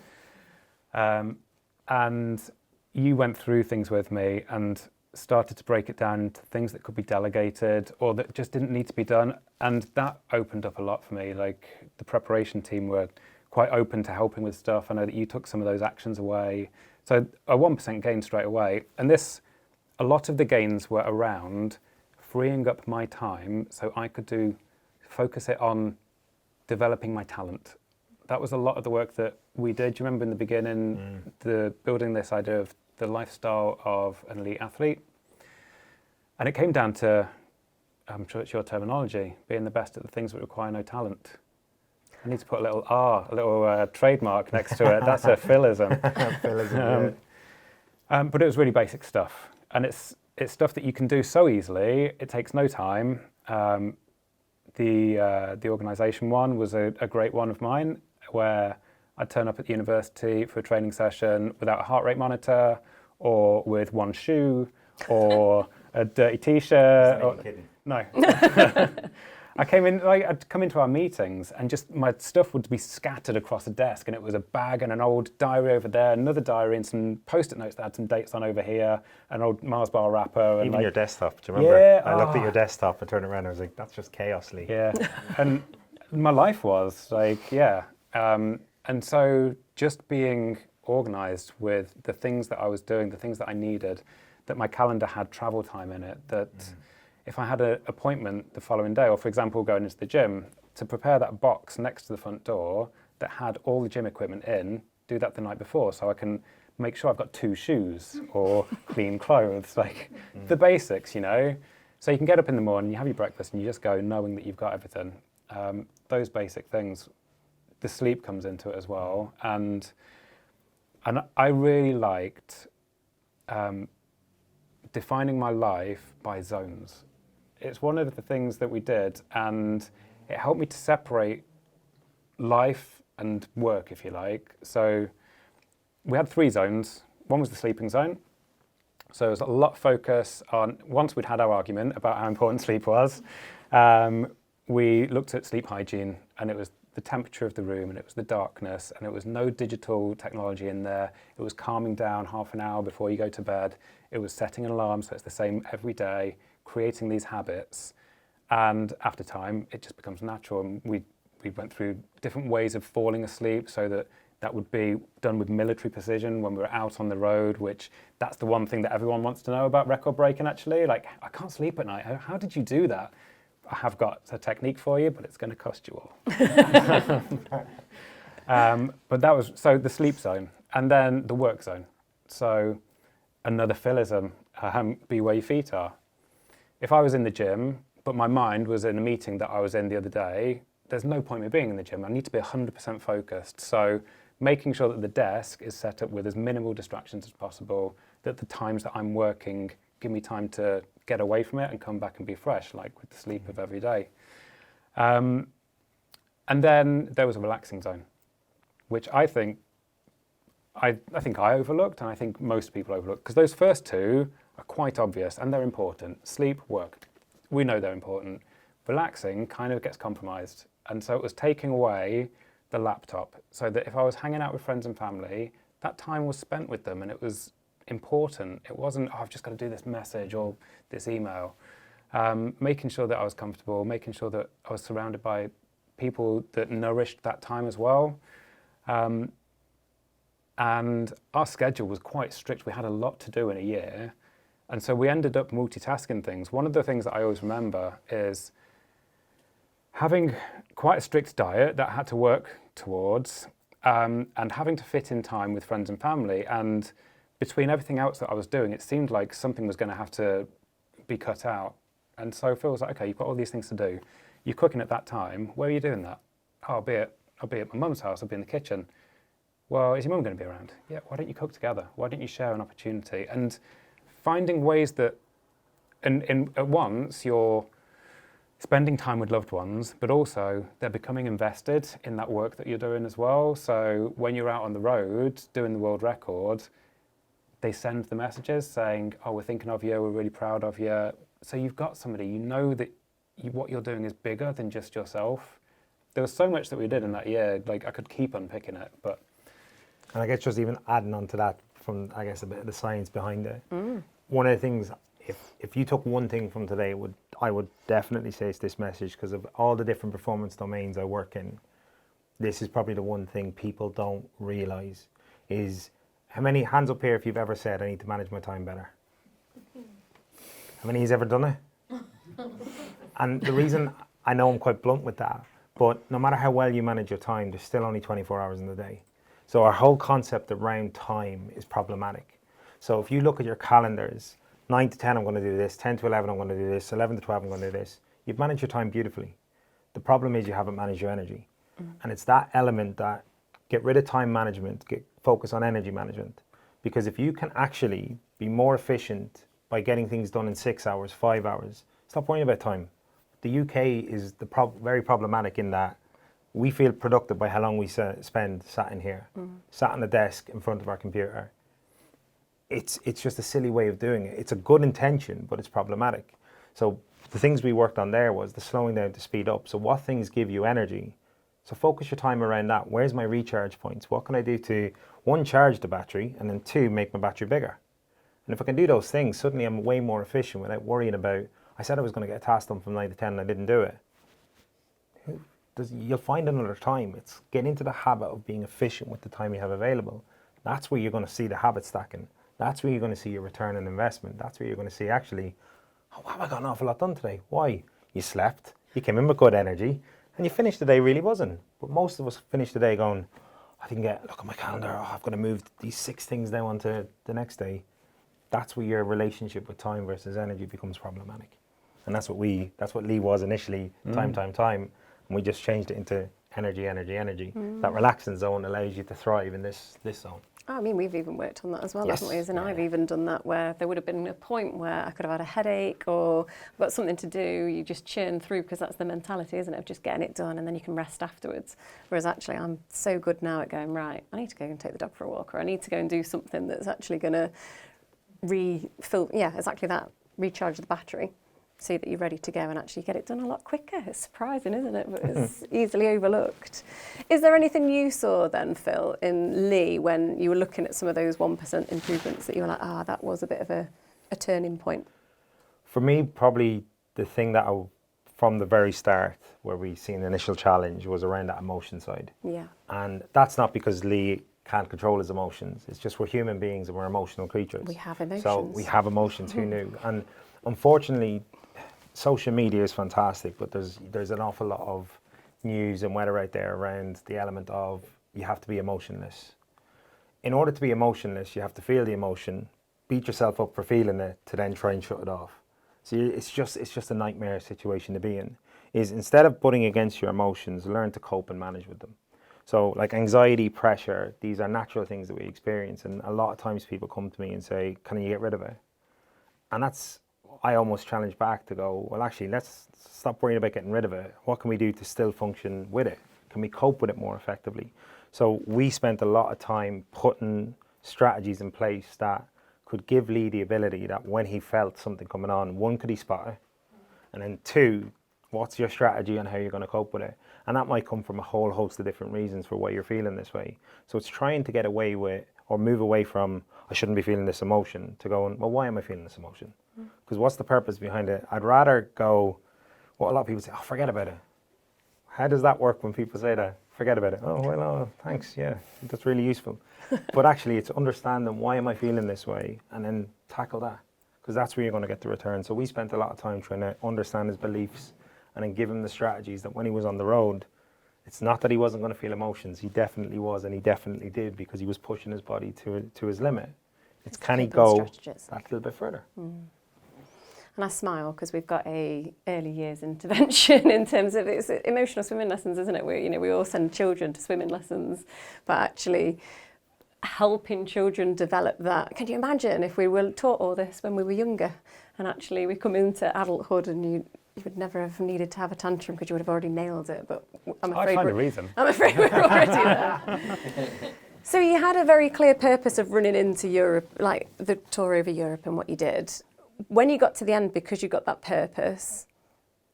And you went through things with me and started to break it down into things that could be delegated or that just didn't need to be done. And that opened up a lot for me. Like, the preparation team were quite open to helping with stuff. I know that you took some of those actions away. So a 1% gain straight away. And a lot of the gains were around freeing up my time so I could focus it on developing my talent. That was a lot of the work that we did. Do you remember in the beginning, building this idea of the lifestyle of an elite athlete? And it came down to, I'm sure it's your terminology, being the best at the things that require no talent. I need to put a little trademark next to it. That's a philism. But it was really basic stuff. And it's stuff that you can do so easily. It takes no time. The organisation one was a great one of mine, where I'd turn up at the university for a training session without a heart rate monitor, or with one shoe, or a dirty t-shirt. No. I'd come into our meetings and just my stuff would be scattered across a desk, and it was a bag and an old diary over there, another diary and some post-it notes that had some dates on over here, an old Mars bar wrapper. And even your desktop, do you remember? Yeah, I looked at your desktop and turned around and I was like, that's just chaos, Lee. Yeah, and my life was like, yeah. And so just being organised with the things that I was doing, the things that I needed, that my calendar had travel time in it, that if I had an appointment the following day, or for example, going into the gym, to prepare that box next to the front door that had all the gym equipment in, do that the night before so I can make sure I've got 2 shoes or clean clothes, like the basics, you know? So you can get up in the morning, you have your breakfast and you just go knowing that you've got everything. Those basic things. The sleep comes into it as well. And I really liked defining my life by zones. It's one of the things that we did, and it helped me to separate life and work, if you like. So we had 3 zones. One was the sleeping zone. So there was a lot of focus on, once we'd had our argument about how important sleep was, we looked at sleep hygiene, and it was the temperature of the room, and it was the darkness, and it was no digital technology in there. It was calming down half an hour before you go to bed. It was setting an alarm, so it's the same every day, creating these habits. And after time, it just becomes natural. And we went through different ways of falling asleep, so that would be done with military precision when we were out on the road, which that's the one thing that everyone wants to know about record breaking, actually. Like, I can't sleep at night. How did you do that? I have got a technique for you, but it's going to cost you all. But that was, so the sleep zone, and then the work zone. So another philism, be where your feet are. If I was in the gym, but my mind was in a meeting that I was in the other day, there's no point in me being in the gym. I need to be 100% focused. So making sure that the desk is set up with as minimal distractions as possible, that the times that I'm working give me time to get away from it and come back and be fresh, like with the sleep of every day. And then there was a relaxing zone, which I think I overlooked, and I think most people overlook, because those first 2 are quite obvious and they're important. Sleep, work, we know they're important. Relaxing kind of gets compromised. And so it was taking away the laptop, so that if I was hanging out with friends and family, that time was spent with them and it was important. It wasn't, I've just got to do this message or this email. Making sure that I was comfortable, making sure that I was surrounded by people that nourished that time as well. And our schedule was quite strict. We had a lot to do in a year. And so we ended up multitasking things. One of the things that I always remember is having quite a strict diet that I had to work towards, and having to fit in time with friends and family. And between everything else that I was doing, it seemed like something was going to have to be cut out. And so Phil was like, okay, you've got all these things to do. You're cooking at that time. Where are you doing that? Oh, I'll be at my mum's house. I'll be in the kitchen. Well, is your mum going to be around? Yeah, why don't you cook together? Why don't you share an opportunity? And finding ways that, at once, you're spending time with loved ones, but also they're becoming invested in that work that you're doing as well. So when you're out on the road doing the world record, they send the messages saying, oh, we're thinking of you, we're really proud of you. So you've got somebody, you know that what you're doing is bigger than just yourself. There was so much that we did in that year, like I could keep unpicking it, but. And I guess just even adding on to that from, I guess, a bit of the science behind it. One of the things, if you took one thing from today, I would definitely say it's this message, because of all the different performance domains I work in, this is probably the one thing people don't realise is, how many, hands up here if you've ever said, I need to manage my time better? How many has ever done it? And the reason, I know I'm quite blunt with that, but no matter how well you manage your time, there's still only 24 hours in the day. So our whole concept around time is problematic. So if you look at your calendars, 9 to 10 I'm going to do this, 10 to 11 I'm going to do this, 11 to 12 I'm going to do this, you've managed your time beautifully. The problem is you haven't managed your energy. And it's that element that, get rid of time management, focus on energy management. Because if you can actually be more efficient by getting things done in 6 hours, 5 hours, stop worrying about time. The UK is very problematic in that we feel productive by how long we spend sat in here, sat on the desk in front of our computer. It's just a silly way of doing it. It's a good intention, but it's problematic. So the things we worked on there was the slowing down to speed up. So what things give you energy? So focus your time around that. Where's my recharge points? What can I do to, one, charge the battery, and then two, make my battery bigger? And if I can do those things, suddenly I'm way more efficient without worrying about, I said I was going to get a task done from 9 to 10 and I didn't do it. You'll find another time. It's get into the habit of being efficient with the time you have available. That's where you're going to see the habit stacking. That's where you're going to see your return on investment. That's where you're going to see, actually, oh, wow, I got an awful lot done today. Why? You slept, you came in with good energy, and you finished the day really buzzing. But most of us finish the day going, I didn't look at my calendar, oh, I've got to move these 6 things now onto the next day. That's where your relationship with time versus energy becomes problematic. And that's what Lee was initially, time. And we just changed it into energy. That relaxing zone allows you to thrive in this zone. I mean, we've even worked on that as well, Yes. haven't we? And I've even done that where there would have been a point where I could have had a headache or I've got something to do. You just churn through, because that's the mentality, isn't it, of just getting it done, and then you can rest afterwards. Whereas actually I'm so good now at going, right, I need to go and take the dog for a walk, or I need to go and do something that's actually going to refill, exactly that, recharge the battery, so that you're ready to go and actually get it done a lot quicker. It's surprising, isn't it? But it's easily overlooked. Is there anything you saw then, Phil, in Lee when you were looking at some of those 1% improvements that you were like, that was a bit of a turning point? For me, probably the thing that from the very start, where we seen the initial challenge, was around that emotion side. Yeah. And that's not because Lee can't control his emotions. It's just we're human beings and we're emotional creatures. We have emotions. So we have emotions, who knew? And unfortunately, social media is fantastic, but there's an awful lot of news and weather out there around the element of you have to be emotionless. In order to be emotionless, you have to feel the emotion, beat yourself up for feeling it, to then try and shut it off. So it's just a nightmare situation to be in. Is instead of butting against your emotions, learn to cope and manage with them. So like anxiety, pressure, these are natural things that we experience, and a lot of times people come to me and say, can you get rid of it? And I almost challenge back to go, well, actually, let's stop worrying about getting rid of it. What can we do to still function with it? Can we cope with it more effectively? So we spent a lot of time putting strategies in place that could give Lee the ability that when he felt something coming on, one, could he spot it? And then two, what's your strategy on how you're going to cope with it? And that might come from a whole host of different reasons for why you're feeling this way. So it's trying to get away with, or move away from, I shouldn't be feeling this emotion, to going, well, why am I feeling this emotion? Because what's the purpose behind it? I'd rather go, what a lot of people say, oh, forget about it. How does that work when people say that? Forget about it. Oh, well, oh, thanks, yeah, that's really useful. But actually, it's understanding, why am I feeling this way? And then tackle that, because that's where you're going to get the return. So we spent a lot of time trying to understand his beliefs and then give him the strategies that when he was on the road, it's not that he wasn't going to feel emotions. He definitely was, and he definitely did, because he was pushing his body to his limit. It's can he go that little bit further? And I smile because we've got a early years intervention in terms of it's emotional swimming lessons, isn't it? We all send children to swimming lessons, but actually helping children develop that. Can you imagine if we were taught all this when we were younger, and actually we come into adulthood and you would never have needed to have a tantrum because you would have already nailed it. But I'm afraid I find a reason. I'm afraid we're already there. So you had a very clear purpose of running into Europe, like the tour over Europe and what you did. When you got to the end, because you got that purpose,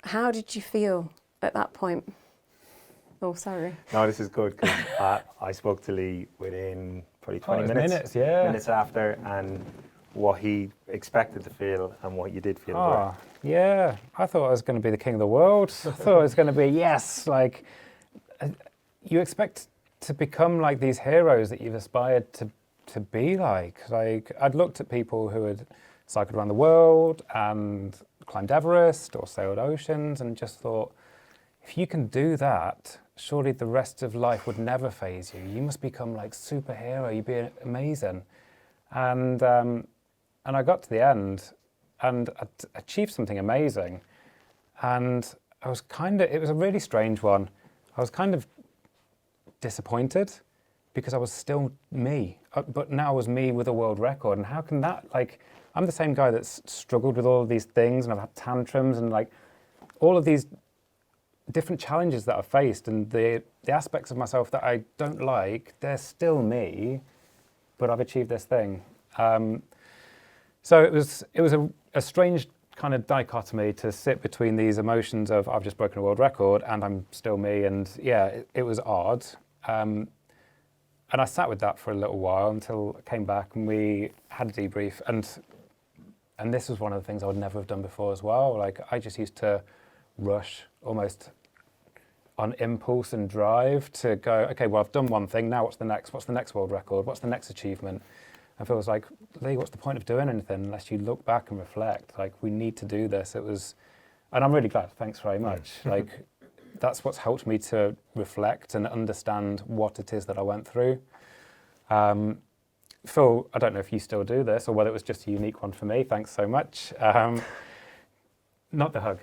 how did you feel at that point? Oh, sorry. No, this is good because I spoke to Lee within probably 20 minutes. Yeah. Minutes after, and what he expected to feel and what you did feel. Oh, yeah. I thought I was going to be the king of the world. I thought it was going to be, yes, like, you expect to become like these heroes that you've aspired to be like. Like, I'd looked at people who had cycled around the world and climbed Everest or sailed oceans and just thought, if you can do that, surely the rest of life would never faze you. You must become like superhero. You'd be amazing. And I got to the end and I achieved something amazing. And it was a really strange one. I was kind of disappointed because I was still me, but now I was me with a world record. And how can that, like, I'm the same guy that's struggled with all of these things and I've had tantrums and like all of these different challenges that I've faced and the aspects of myself that I don't like, they're still me, but I've achieved this thing. So it was a strange kind of dichotomy to sit between these emotions of I've just broken a world record and I'm still me, and yeah, it was odd. And I sat with that for a little while until I came back and we had a debrief, and this was one of the things I would never have done before as well. Like, I just used to rush almost on impulse and drive to go, okay, well, I've done one thing, now what's the next? What's the next world record? What's the next achievement? And Phil was like, Lee, what's the point of doing anything unless you look back and reflect? Like, we need to do this. And I'm really glad, thanks very much. Like, that's what's helped me to reflect and understand what it is that I went through. Phil, I don't know if you still do this or whether it was just a unique one for me. Thanks so much. Not the hug.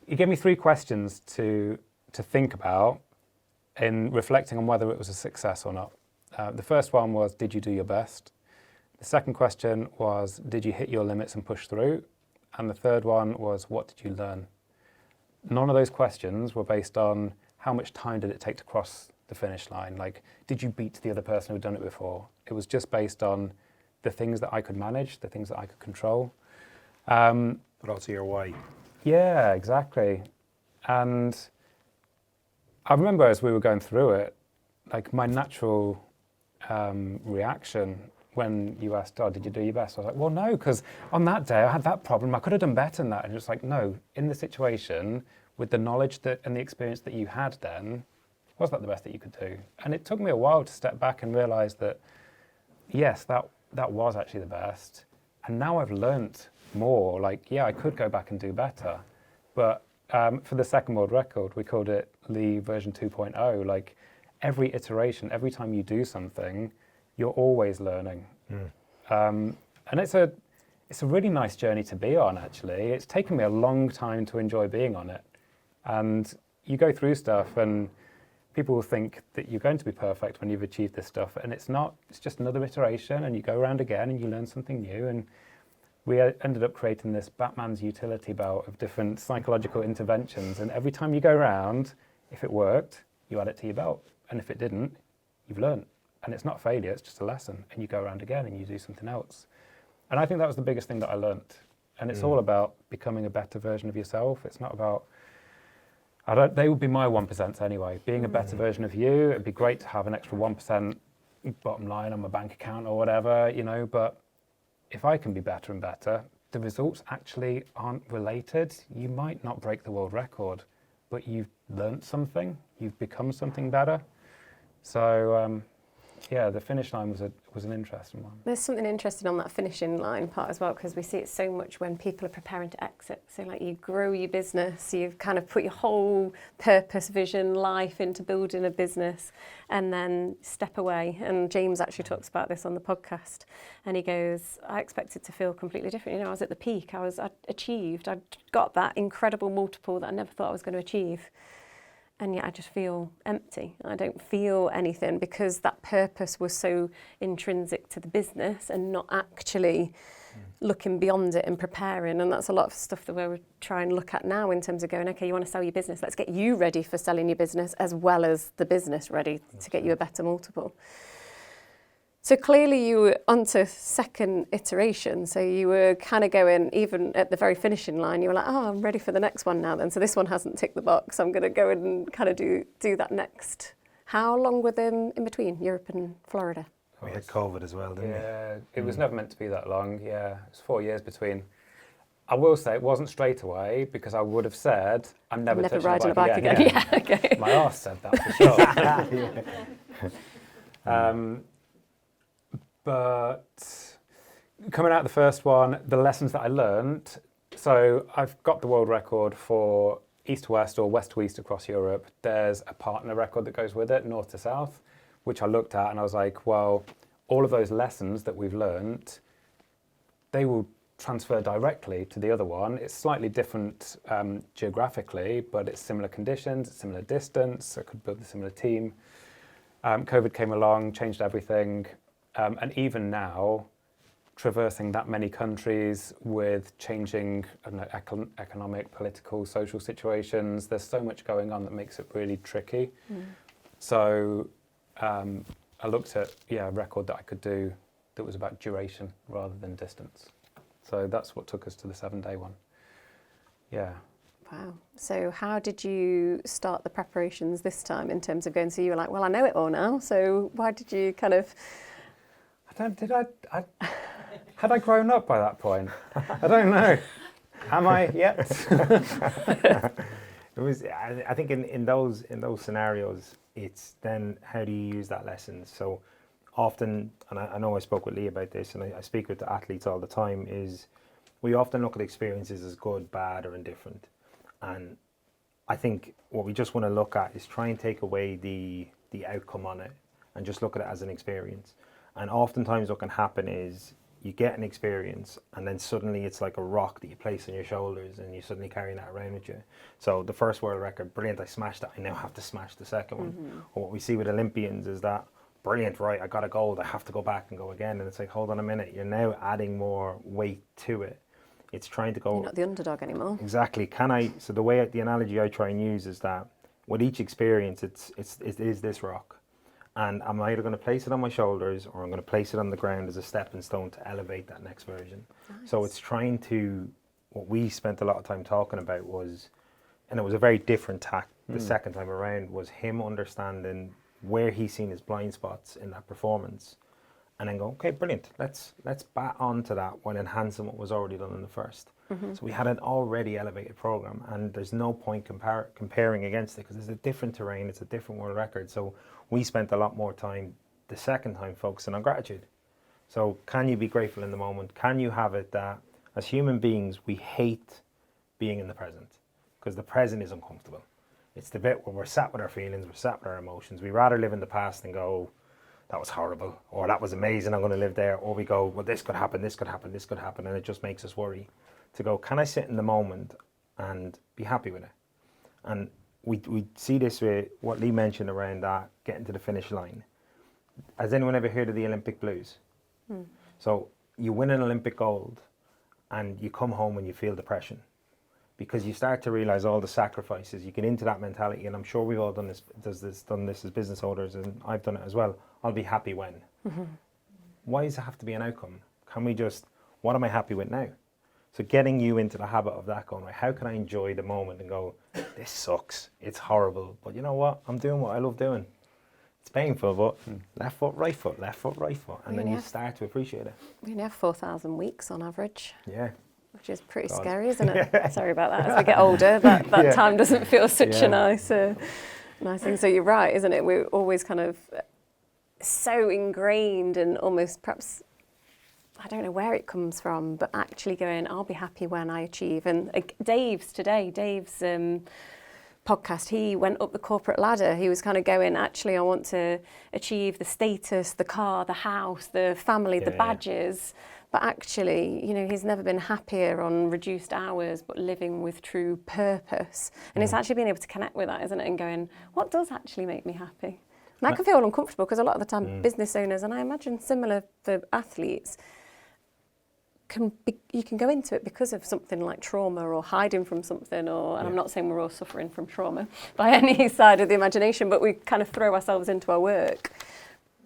You gave me 3 questions to think about in reflecting on whether it was a success or not. The first one was, did you do your best? The second question was, did you hit your limits and push through? And the third one was, what did you learn? None of those questions were based on how much time did it take to cross the finish line. Like, did you beat the other person who'd done it before? It was just based on the things that I could manage, the things that I could control. But also your why. Yeah, exactly. And I remember as we were going through it, like my natural reaction when you asked, oh, did you do your best? I was like, well, no, because on that day I had that problem. I could have done better than that. And it's like, no, in the situation, with the knowledge that and the experience that you had then, was that the best that you could do? And it took me a while to step back and realize that, yes, that was actually the best. And now I've learnt more. Like, yeah, I could go back and do better. But for the second world record, we called it Lee version 2.0. Like, every iteration, every time you do something, you're always learning. And it's a really nice journey to be on, actually. It's taken me a long time to enjoy being on it. And you go through stuff and people will think that you're going to be perfect when you've achieved this stuff, and it's not. It's just another iteration, and you go around again and you learn something new. And we ended up creating this Batman's utility belt of different psychological interventions, and every time you go around, if it worked, you add it to your belt, and if it didn't, you've learned. And it's not failure, it's just a lesson, and you go around again and you do something else. And I think that was the biggest thing that I learnt. And it's all about becoming a better version of yourself. It's not about, they would be my 1% anyway. Being a better version of you, it'd be great to have an extra 1% bottom line on my bank account or whatever, but if I can be better and better, the results actually aren't related. You might not break the world record, but you've learnt something, you've become something better. So yeah, the finish line was an interesting one. There's something interesting on that finishing line part as well, because we see it so much when people are preparing to exit. So like you grow your business, you've kind of put your whole purpose, vision, life into building a business, and then step away. And James actually talks about this on the podcast, and he goes, I expected to feel completely different. You know, I was at the peak, I'd achieved, I'd got that incredible multiple that I never thought I was going to achieve. And yet I just feel empty. I don't feel anything because that purpose was so intrinsic to the business and not actually looking beyond it and preparing. And that's a lot of stuff that we're trying to look at now in terms of going, okay, you want to sell your business, let's get you ready for selling your business as well as the business ready to get you a better multiple. So clearly you were onto second iteration. So you were kind of going, even at the very finishing line, you were like, oh, I'm ready for the next one now then. So this one hasn't ticked the box. I'm going to go and kind of do that next. How long were them in between, Europe and Florida? We had COVID as well, didn't we? Yeah, it was never meant to be that long. Yeah, it was 4 years between. I will say it wasn't straight away because I would have said, I'm never touching riding a bike again. Yeah, okay. My arse said that for sure. But coming out of the first one, the lessons that I learned, so I've got the world record for east to west or west to east across Europe. There's a partner record that goes with it, north to south, which I looked at and I was like, well, all of those lessons that we've learned, they will transfer directly to the other one. It's slightly different geographically, but it's similar conditions, it's similar distance, I could build a similar team. COVID came along, changed everything. And even now, traversing that many countries with changing economic, political, social situations, there's so much going on that makes it really tricky. So I looked at a record that I could do that was about duration rather than distance. So that's what took us to the 7-day one. Yeah. Wow. So how did you start the preparations this time in terms of going, so you were like, well, I know it all now, so why did you kind of... Had I grown up by that point? I don't know. Am I yet? It was. I think in those scenarios, it's then how do you use that lesson? So often, and I know I spoke with Lee about this, and I speak with the athletes all the time. Is we often look at experiences as good, bad, or indifferent, and I think what we just want to look at is try and take away the outcome on it, and just look at it as an experience. And oftentimes what can happen is you get an experience and then suddenly it's like a rock that you place on your shoulders and you're suddenly carrying that around with you. So the first world record, brilliant, I smashed that, I now have to smash the second one. Or what we see with Olympians is that, brilliant, right, I got a gold, I have to go back and go again. And it's like, hold on a minute, you're now adding more weight to it. It's trying to go... You're not the underdog anymore. Exactly. So the analogy I try and use is that with each experience, it is this rock. And I'm either going to place it on my shoulders or I'm going to place it on the ground as a stepping stone to elevate that next version. Nice. So it's trying to, what we spent a lot of time talking about was, and it was a very different tack the second time around, was him understanding where he's seen his blind spots in that performance. And then go, okay, brilliant, let's bat on to that while enhancing what was already done in the first. So we had an already elevated program, and there's no point comparing against it because it's a different terrain, it's a different world record. So we spent a lot more time the second time focusing on gratitude. So can you be grateful in the moment? Can you have it that as human beings we hate being in the present because the present is uncomfortable. It's the bit where we're sat with our feelings, we're sat with our emotions. We rather live in the past and go, that was horrible, or that was amazing, I'm going to live there. Or we go, well, this could happen, this could happen, this could happen, and it just makes us worry. To go, can I sit in the moment and be happy with it? And we see this with what Lee mentioned around that, getting to the finish line. Has anyone ever heard of the Olympic blues? So you win an Olympic gold and you come home and you feel depression because you start to realize all the sacrifices. You get into that mentality, and I'm sure we've all done this as business owners, and I've done it as well. I'll be happy when. Why does it have to be an outcome? Can we just, what am I happy with now? So getting you into the habit of that, going, right, how can I enjoy the moment and go, this sucks, it's horrible, but you know what, I'm doing what I love doing. It's painful, but left foot, right foot, left foot, right foot, and then you start to appreciate it. We only have 4,000 weeks on average. Yeah. Which is pretty scary, isn't it? Sorry about that. As we get older, that time doesn't feel such a nice thing. So you're right, isn't it? We're always kind of so ingrained and almost perhaps, I don't know where it comes from, but actually going, I'll be happy when I achieve. And Dave's podcast, he went up the corporate ladder. He was kind of going, actually, I want to achieve the status, the car, the house, the family, the badges. But actually, he's never been happier on reduced hours, but living with true purpose. And it's actually being able to connect with that, isn't it? And going, what does actually make me happy? And that can feel uncomfortable because a lot of the time business owners, and I imagine similar for athletes, you can go into it because of something like trauma or hiding from something, and I'm not saying we're all suffering from trauma by any side of the imagination, but we kind of throw ourselves into our work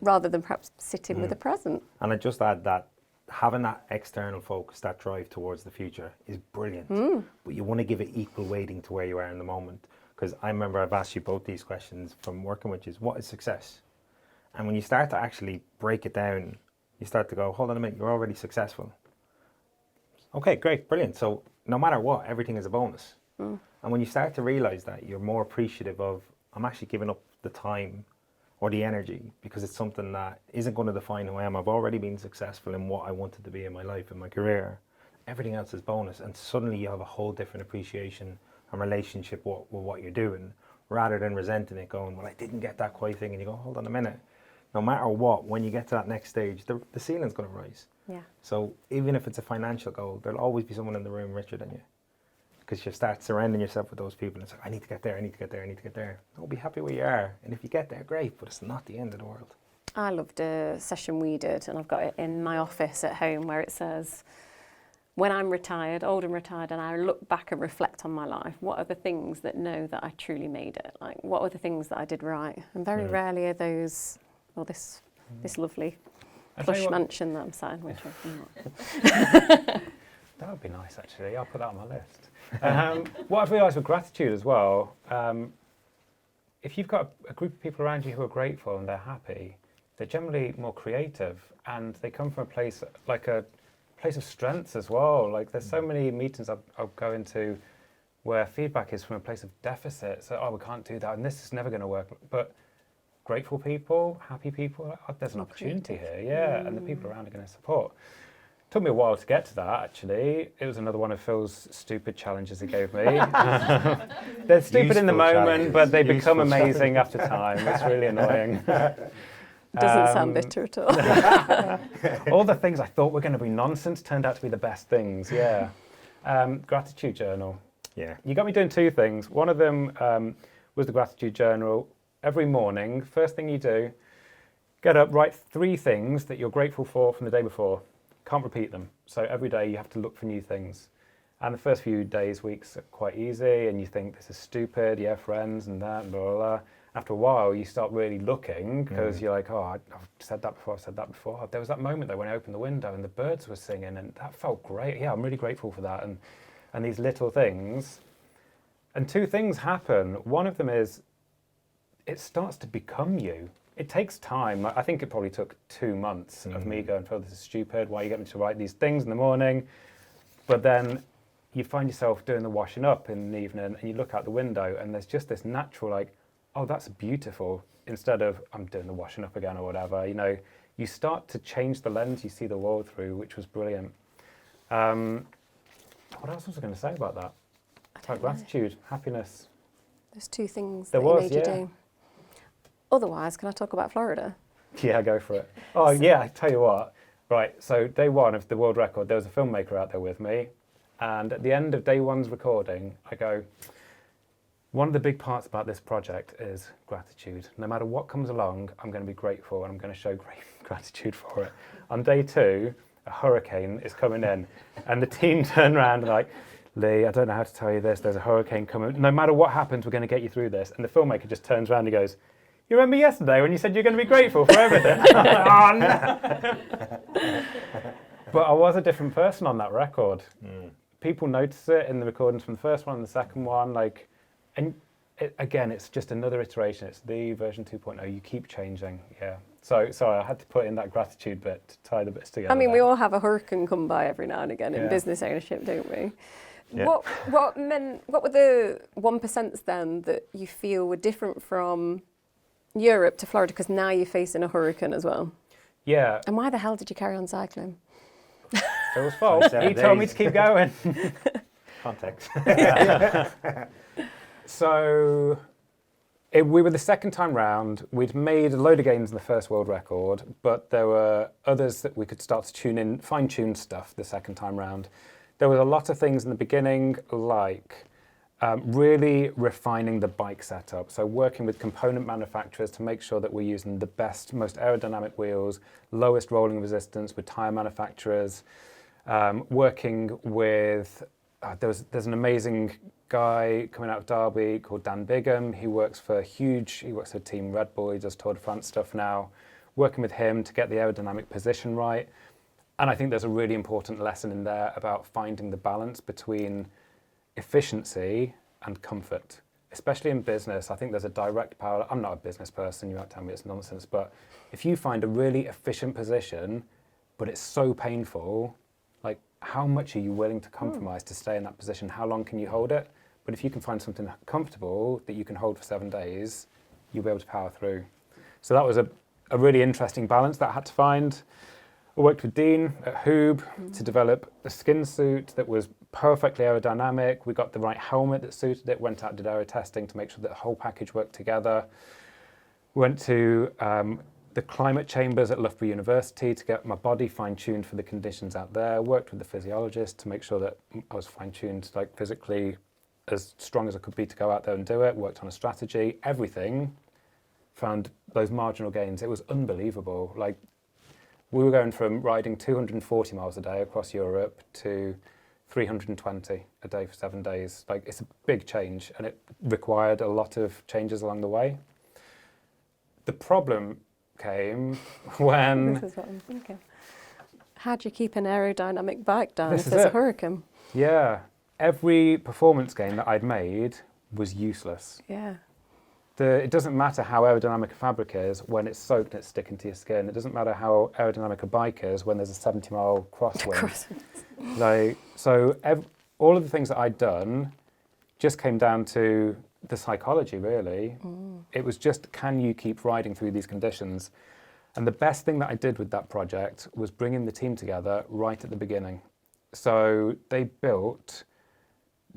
rather than perhaps sitting with the present. And I just add that having that external focus, that drive towards the future is brilliant, but you want to give it equal weighting to where you are in the moment. Because I remember I've asked you both these questions from working with you, what is success? And when you start to actually break it down, you start to go, hold on a minute, you're already successful. Okay, great, brilliant. So no matter what, everything is a bonus. And when you start to realize that, you're more appreciative of, I'm actually giving up the time or the energy because it's something that isn't going to define who I am. I've already been successful in what I wanted to be in my life, in my career. Everything else is bonus. And suddenly you have a whole different appreciation and relationship with what you're doing, rather than resenting it, going, well, I didn't get that quite thing. And you go, hold on a minute. No matter what, when you get to that next stage, the ceiling's going to rise. Yeah. So even if it's a financial goal, there'll always be someone in the room richer than you. Because you start surrounding yourself with those people and it's like, I need to get there, I need to get there, I need to get there. No, be happy where you are. And if you get there, great, but it's not the end of the world. I loved a session we did, and I've got it in my office at home, where it says, when I'm retired, old and retired, and I look back and reflect on my life, what are the things that know that I truly made it? Like, what are the things that I did right? And very rarely are those, or this lovely plush mansion that I'm sat in, which I'm not. That would be nice, actually. I'll put that on my list. What I've realised with gratitude as well, if you've got a group of people around you who are grateful and they're happy, they're generally more creative, and they come from a place of strength as well. Like, there's so many meetings I'll go into where feedback is from a place of deficit. So, we can't do that, and this is never going to work. But grateful people, happy people, there's an opportunity here, and the people around are going to support. Took me a while to get to that, actually. It was another one of Phil's stupid challenges he gave me. They're stupid in the moment, but they become amazing after time. It's really annoying. Doesn't sound bitter at all. All the things I thought were going to be nonsense turned out to be the best things, gratitude journal. Yeah. You got me doing two things. One of them was the gratitude journal. Every morning, first thing you do, get up, write 3 things that you're grateful for from the day before. Can't repeat them. So every day you have to look for new things. And the first few days, weeks are quite easy, and you think, this is stupid, friends and that, and blah, blah, blah. After a while, you start really looking, because you're like, I've said that before. There was that moment, though, when I opened the window and the birds were singing, and that felt great. Yeah, I'm really grateful for that. And these little things. And 2 things happen. One of them is, it starts to become you. It takes time. I think it probably took 2 months of me going, Phil, this is stupid. Why you get me to write these things in the morning? But then you find yourself doing the washing up in the evening, and you look out the window, and there's just this natural, like, oh, that's beautiful, instead of, I'm doing the washing up again or whatever. You start to change the lens you see the world through, which was brilliant. What else was I going to say about that? About gratitude, happiness. There's 2 things There that was, made you do. Otherwise, can I talk about Florida? Yeah, go for it. Oh, yeah, I tell you what. Right, so day 1 of the world record, there was a filmmaker out there with me. And at the end of day 1's recording, I go, one of the big parts about this project is gratitude. No matter what comes along, I'm going to be grateful, and I'm going to show great gratitude for it. On day 2, a hurricane is coming in, and the team turn around and like, Lee, I don't know how to tell you this, there's a hurricane coming. No matter what happens, we're going to get you through this. And the filmmaker just turns around and goes, you remember yesterday when you said you're going to be grateful for everything? Oh, no. But I was a different person on that record. People notice it in the recordings from the first one and the second one. Again, it's just another iteration. It's the version 2.0. You keep changing. Yeah. So sorry, I had to put in that gratitude bit to tie the bits together. I mean, we all have a hurricane come by every now and again in business ownership, don't we? Yeah. What were the 1% then that you feel were different from, Europe to Florida because now you're facing a hurricane as well. Yeah, And why the hell did you carry on cycling? Phil's fault. Seven He told me days. to keep going. Context. So we were the second time round. We'd made a load of gains in the first world record, but there were others that we could start to tune in, fine-tune stuff the second time round. There was a lot of things in the beginning, like really refining the bike setup. So working with component manufacturers to make sure that we're using the best, most aerodynamic wheels, lowest rolling resistance with tyre manufacturers. Working with, there's an amazing guy coming out of Derby called Dan Bigham. He works for Team Red Bull. He does Tour de France stuff now. Working with him to get the aerodynamic position right. And I think there's a really important lesson in there about finding the balance between efficiency and comfort, especially in business. I think there's a direct parallel. I'm not a business person, you might tell me it's nonsense, but if you find a really efficient position, but it's so painful, like how much are you willing to compromise to stay in that position? How long can you hold it? But if you can find something comfortable that you can hold for 7 days, you'll be able to power through. So that was a really interesting balance that I had to find. I worked with Dean at Hoob to develop a skin suit that was perfectly aerodynamic. We got the right helmet that suited it, went out and did aero testing to make sure that the whole package worked together. Went to the climate chambers at Loughborough University to get my body fine-tuned for the conditions out there. Worked with the physiologist to make sure that I was fine-tuned, like physically as strong as I could be to go out there and do it. Worked on a strategy, everything. Found those marginal gains. It was unbelievable. Like, we were going from riding 240 miles a day across Europe to 320 a day for 7 days. Like, it's a big change, and it required a lot of changes along the way. The problem came when... This is what I'm thinking. How do you keep an aerodynamic bike down This if is there's a it. hurricane? Yeah, every performance gain that I'd made was useless. Yeah. It doesn't matter how aerodynamic a fabric is when it's soaked and it's sticking to your skin. It doesn't matter how aerodynamic a bike is when there's a 70-mile crosswind. All of the things that I'd done just came down to the psychology, really. It was just, can you keep riding through these conditions? And the best thing that I did with that project was bringing the team together right at the beginning. So they built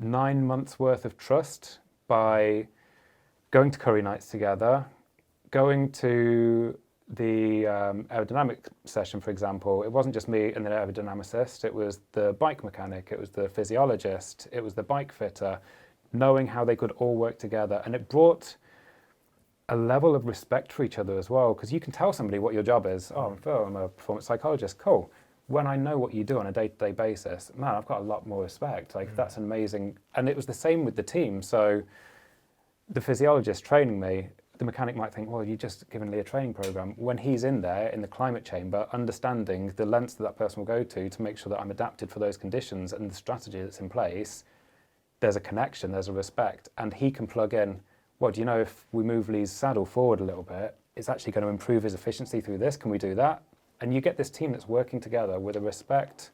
9 months worth of trust by going to curry nights together, going to the aerodynamic session, for example. It wasn't just me and the aerodynamicist, it was the bike mechanic, it was the physiologist, it was the bike fitter, knowing how they could all work together. And it brought a level of respect for each other as well, because you can tell somebody what your job is. Oh, I'm Phil, I'm a performance psychologist, cool. When I know what you do on a day-to-day basis, man, I've got a lot more respect. Like, that's amazing. And it was the same with the team. So the physiologist training me, the mechanic might think, well, you've just given Lee a training program. When he's in there in the climate chamber, understanding the lengths that person will go to make sure that I'm adapted for those conditions and the strategy that's in place, there's a connection, there's a respect, and he can plug in, well, do you know if we move Lee's saddle forward a little bit, it's actually going to improve his efficiency through this, can we do that? And you get this team that's working together with a respect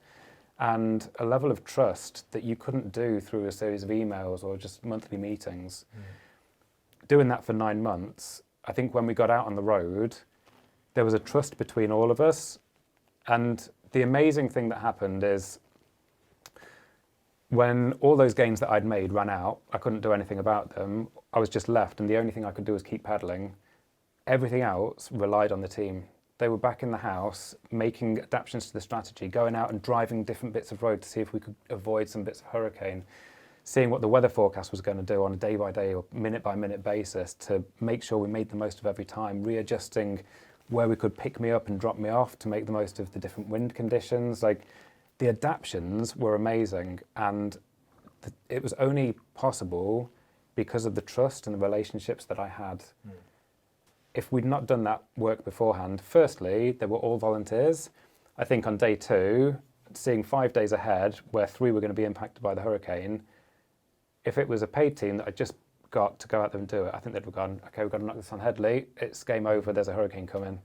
and a level of trust that you couldn't do through a series of emails or just monthly meetings. Doing that for 9 months, I think when we got out on the road, there was a trust between all of us. And the amazing thing that happened is when all those gains that I'd made ran out, I couldn't do anything about them. I was just left, and the only thing I could do was keep pedaling. Everything else relied on the team. They were back in the house, making adaptations to the strategy, going out and driving different bits of road to see if we could avoid some bits of hurricane, seeing what the weather forecast was going to do on a day-by-day or minute-by-minute basis to make sure we made the most of every time, readjusting where we could pick me up and drop me off to make the most of the different wind conditions. Like, the adaptations were amazing, and it was only possible because of the trust and the relationships that I had. If we'd not done that work beforehand, firstly, they were all volunteers. I think on day 2, seeing 5 days ahead where 3 were going to be impacted by the hurricane, if it was a paid team that I just got to go out there and do it, I think they'd have gone, okay, we've got to knock this on head, Lee. It's game over, there's a hurricane coming.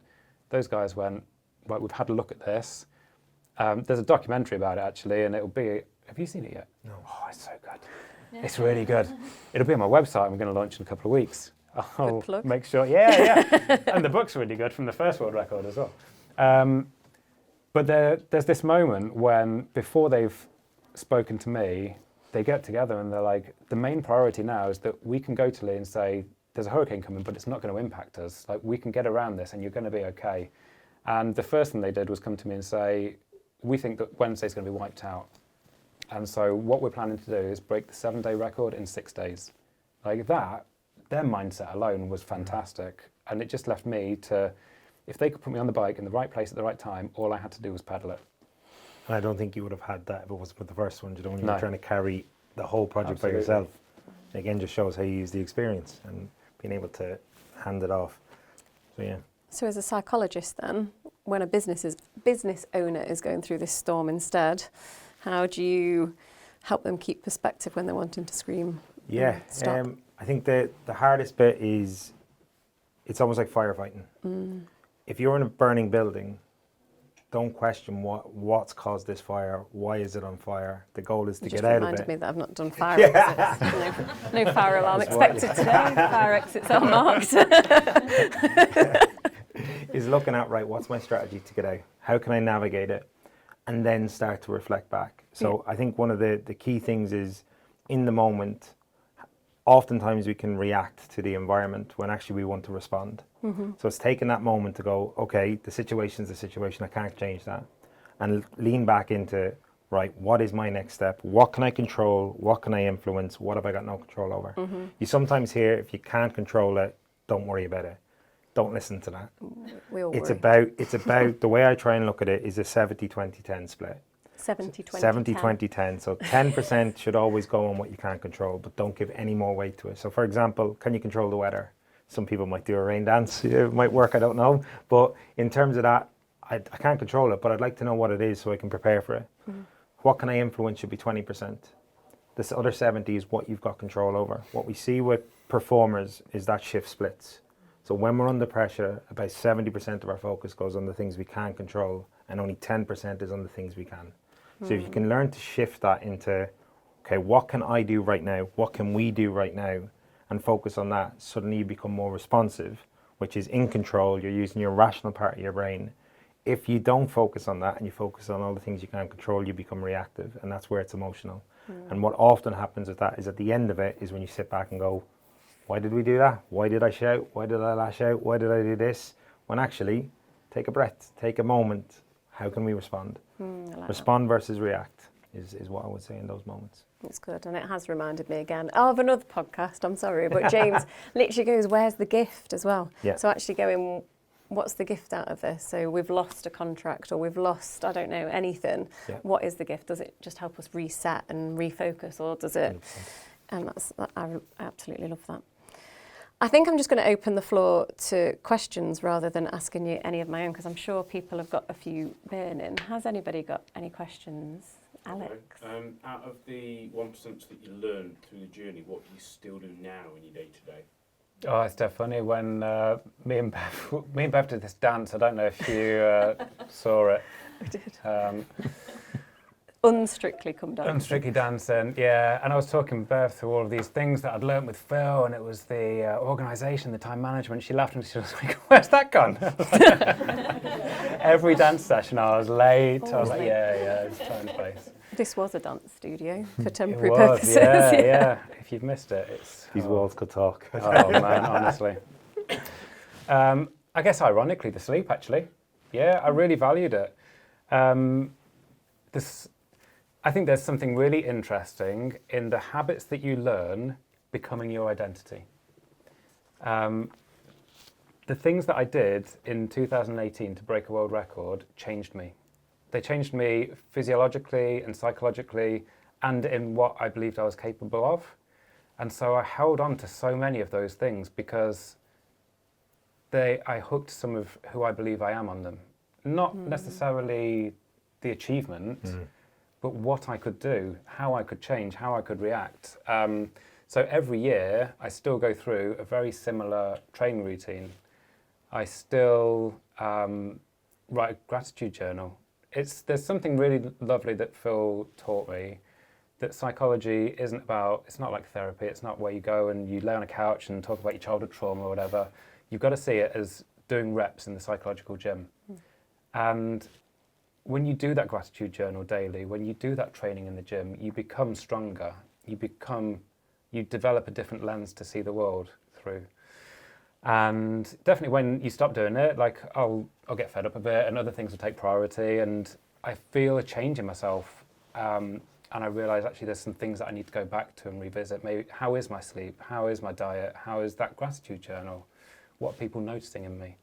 Those guys went, right, we've had a look at this. There's a documentary about it, actually, and it'll be, have you seen it yet? No. Oh, it's so good. It's really good. It'll be on my website. I'm going to launch in a couple of weeks. I'll Good plug. make sure. Yeah. And the book's really good from the first world record as well. But there's this moment when, before they've spoken to me, they get together and they're like, the main priority now is that we can go to Lee and say, there's a hurricane coming, but it's not going to impact us. Like, we can get around this and you're going to be okay. And the first thing they did was come to me and say, we think that Wednesday's going to be wiped out. And so what we're planning to do is break the 7-day record in 6 days. Like that, their mindset alone was fantastic. And it just left me to, if they could put me on the bike in the right place at the right time, all I had to do was pedal it. And I don't think you would have had that if it wasn't with the first one. You know, when you No. were trying to carry the whole project by yourself. Again, just shows how you use the experience and being able to hand it off. So yeah. So as a psychologist then, when a business owner is going through this storm instead, how do you help them keep perspective when they're wanting to scream? Yeah, Stop. I think the hardest bit is, it's almost like firefighting. If you're in a burning building, don't question what's caused this fire, why is it on fire. The goal is to get out of it. Reminded me that I've not done fire exits. No fire alarm expected today. Fire exits are marked. Is looking at, right, what's my strategy to get out? How can I navigate it? And then start to reflect back. So I think one of the key things is, in the moment, oftentimes we can react to the environment when actually we want to respond. So it's taking that moment to go, okay, the situation's the situation, I can't change that. And lean back into, right, what is my next step? What can I control? What can I influence? What have I got no control over? You sometimes hear, if you can't control it, don't worry about it. Don't listen to that. We all It's worry. about the way I try and look at it is a 70-20-10 split. 70-20. 70-20-10. So 10% should always go on what you can't control, but don't give any more weight to it. So for example, can you control the weather? Some people might do a rain dance. It might work, I don't know. But in terms of that, I can't control it, but I'd like to know what it is so I can prepare for it. What can I influence should be 20%. This other 70 is what you've got control over. What we see with performers is that shift splits. So when we're under pressure, about 70% of our focus goes on the things we can't control, and only 10% is on the things we can. So if you can learn to shift that into, okay, what can I do right now? What can we do right now? And focus on that, suddenly you become more responsive, which is in control. You're using your rational part of your brain. If you don't focus on that and you focus on all the things you can't control, you become reactive, and that's where it's emotional. And what often happens with that is, at the end of it, is when you sit back and go, why did we do that? Why did I shout? Why did I lash out? Why did I do this? When actually, take a breath, take a moment. How can we respond? Respond versus react is what I would say in those moments. It's good, and it has reminded me again of another podcast, I'm sorry, but James literally goes, where's the gift as well? Yeah. So actually going, what's the gift out of this? So we've lost a contract, or we've lost, I don't know, anything. Yeah. What is the gift? Does it just help us reset and refocus, or does it? 100%. And I absolutely love that. I think I'm just going to open the floor to questions rather than asking you any of my own, because I'm sure people have got a few burning. Has anybody got any questions? Alex? Out of the 1% that you learned through the journey, what do you still do now in your day-to-day? Oh, it's dead funny when me and Bev did this dance. I don't know if you saw it. I did. Unstrictly come down. Unstrictly dancing, yeah. And I was talking with Bev through all of these things that I'd learnt with Phil, and it was the organisation, the time management. She laughed and she was like, "Where's that gone?" Every dance session, I was late. I was like, "Yeah, it's time and place." This was a dance studio for It temporary was, purposes. yeah. If you've missed it, it's These walls could talk. Oh man, honestly. I guess ironically, the sleep actually. Yeah, I really valued it. I think there's something really interesting in the habits that you learn becoming your identity. The things that I did in 2018 to break a world record changed me. They changed me physiologically and psychologically, and in what I believed I was capable of. And so I held on to so many of those things because I hooked some of who I believe I am on them. Not necessarily the achievement, but what I could do, how I could change, how I could react. So every year, I still go through a very similar training routine. I still write a gratitude journal. There's something really lovely that Phil taught me that psychology isn't about, it's not like therapy, it's not where you go and you lay on a couch and talk about your childhood trauma or whatever. You've got to see it as doing reps in the psychological gym. And when you do that gratitude journal daily, when you do that training in the gym, you become stronger. You develop a different lens to see the world through. And definitely when you stop doing it, like I'll get fed up a bit and other things will take priority, and I feel a change in myself. And I realise actually there's some things that I need to go back to and revisit. Maybe how is my sleep? How is my diet? How is that gratitude journal? What are people noticing in me?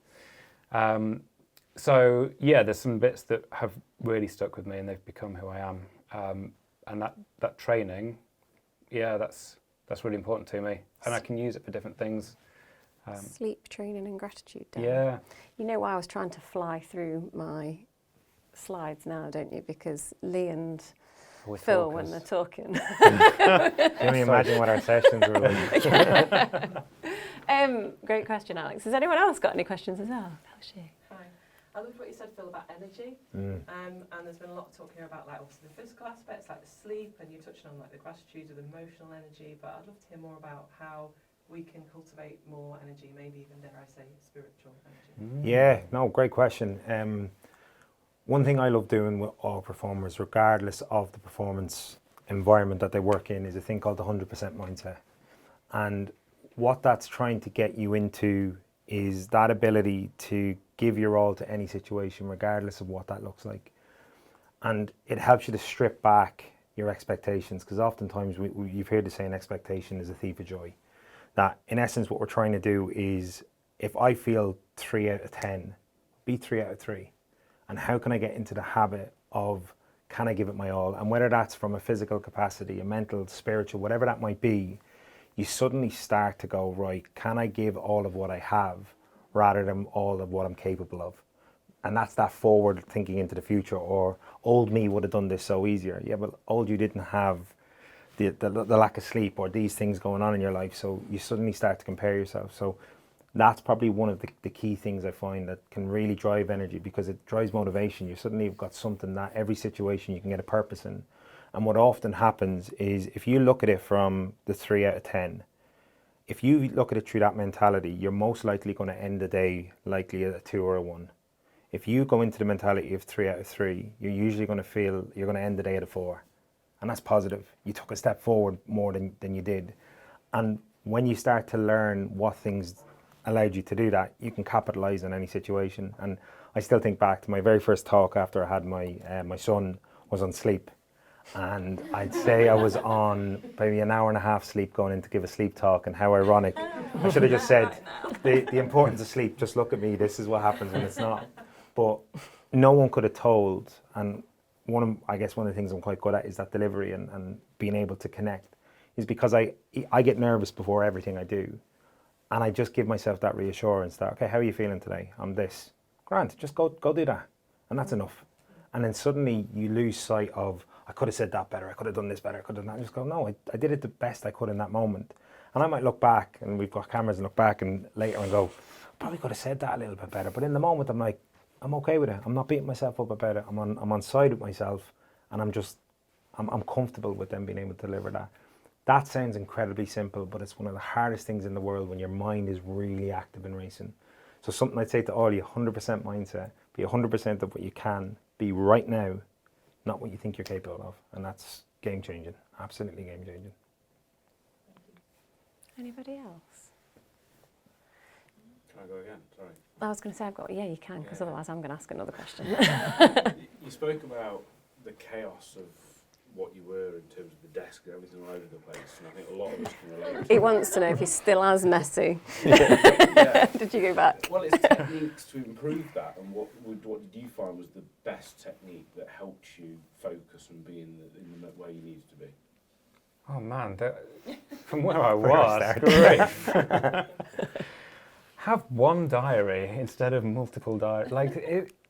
So yeah, there's some bits that have really stuck with me and they've become who I am. And that training, yeah, that's really important to me. And I can use it for different things. Sleep training and gratitude day. Yeah. You know why I was trying to fly through my slides now, don't you? Because Lee and Phil, when they're talking. Can you imagine what our sessions were like? Great question, Alex. Has anyone else got any questions as well? How's she? Hi. I loved what you said, Phil, about energy. And there's been a lot of talk here about, like, obviously the physical aspects, like the sleep, and you touched on, like, the gratitude of the emotional energy. But I'd love to hear more about how we can cultivate more energy, maybe even, dare I say, spiritual energy. Yeah, no, great question. One thing I love doing with all performers, regardless of the performance environment that they work in, is a thing called the 100% mindset. And what that's trying to get you into is that ability to give your all to any situation, regardless of what that looks like. And it helps you to strip back your expectations, because oftentimes you've heard the saying, expectation is a thief of joy. That in essence, what we're trying to do is, if I feel 3 out of 10, be 3 out of 3. And how can I get into the habit of, can I give it my all? And whether that's from a physical capacity, a mental, spiritual, whatever that might be, you suddenly start to go, right, can I give all of what I have rather than all of what I'm capable of? And that's that forward thinking into the future. Or old me would have done this so easier. Yeah, but old you didn't have the lack of sleep or these things going on in your life, so you suddenly start to compare yourself. So that's probably one of the key things I find that can really drive energy, because it drives motivation. You suddenly have got something that every situation you can get a purpose in. And what often happens is, if you look at it from the 3 out of 10, if you look at it through that mentality, you're most likely going to end the day likely at a 2 or a 1. If you go into the mentality of 3 out of 3, you're usually going to feel you're going to end the day at a 4. And that's positive. You took a step forward more than you did. And when you start to learn what things allowed you to do that, you can capitalize on any situation. And I still think back to my very first talk after I had my son was on sleep. And I'd say I was on maybe an hour and a half sleep going in to give a sleep talk, and how ironic. I should have just said, the importance of sleep, just look at me, this is what happens when it's not. But no one could have told, and I guess one of the things I'm quite good at is that delivery and being able to connect, is because I get nervous before everything I do. And I just give myself that reassurance that, okay, how are you feeling today? I'm this. Grant, just go do that. And that's enough. And then suddenly you lose sight of, I could have said that better, I could have done this better, I could have done that. And just go, no, I did it the best I could in that moment. And I might look back, and we've got cameras, and look back and later and go, probably could have said that a little bit better. But in the moment, I'm like, I'm okay with it. I'm not beating myself up about it. I'm on side with myself, and I'm comfortable with them being able to deliver that. That sounds incredibly simple, but it's one of the hardest things in the world when your mind is really active and racing. So something I'd say to all you, 100% mindset, be 100% of what you can be right now, not what you think you're capable of. And that's game changing, absolutely game changing. Anybody else? Can I go again? Sorry. I was going to say, yeah, you can, because otherwise I'm going to ask another question. You spoke about the chaos of what you were in terms of the desk and everything all over the place, and I think a lot of us can relate. He wants to know if he's still as messy. Yeah. Did you go back? Well, it's techniques to improve that, and what did you find was the best technique that helped you focus and be in the where you needed to be? Oh man, from where I was, great. Have one diary instead of multiple diaries.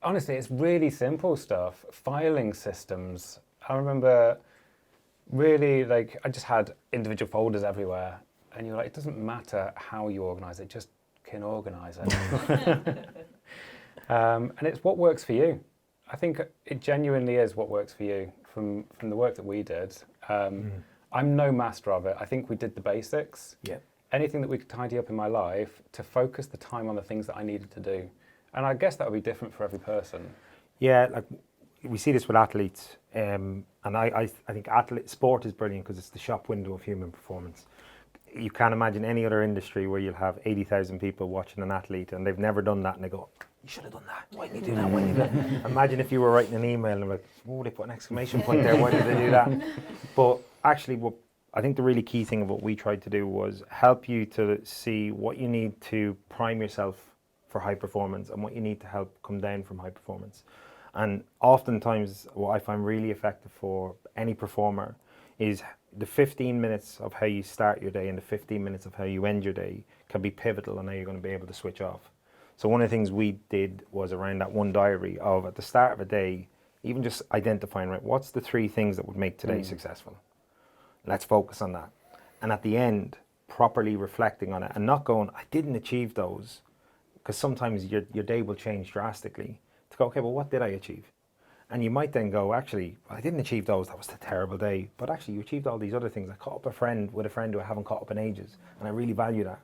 Honestly, it's really simple stuff. Filing systems. I remember really, I just had individual folders everywhere, and you're like, it doesn't matter how you organise it, just can organise it. And it's what works for you. I think it genuinely is what works for you. From the work that we did, I'm no master of it. I think we did the basics. Yeah. Anything that we could tidy up in my life to focus the time on the things that I needed to do. And I guess that would be different for every person. Yeah, like we see this with athletes, and I think sport is brilliant because it's the shop window of human performance. You can't imagine any other industry where you'll have 80,000 people watching an athlete and they've never done that and they go, you should have done that. Why didn't you do that? Why didn't you do that? Imagine if you were writing an email and like, oh, they put an exclamation point there. Why did they do that? But actually, I think the really key thing of what we tried to do was help you to see what you need to prime yourself for high performance and what you need to help come down from high performance. And oftentimes what I find really effective for any performer is the 15 minutes of how you start your day and the 15 minutes of how you end your day can be pivotal on how you're going to be able to switch off. So one of the things we did was around that one diary of at the start of a day, even just identifying, right, what's the 3 things that would make today successful? Let's focus on that. And at the end, properly reflecting on it and not going, I didn't achieve those, because sometimes your day will change drastically. To go, okay, well, what did I achieve? And you might then go, actually, well, I didn't achieve those. That was a terrible day. But actually, you achieved all these other things. I caught up with a friend who I haven't caught up in ages, and I really value that.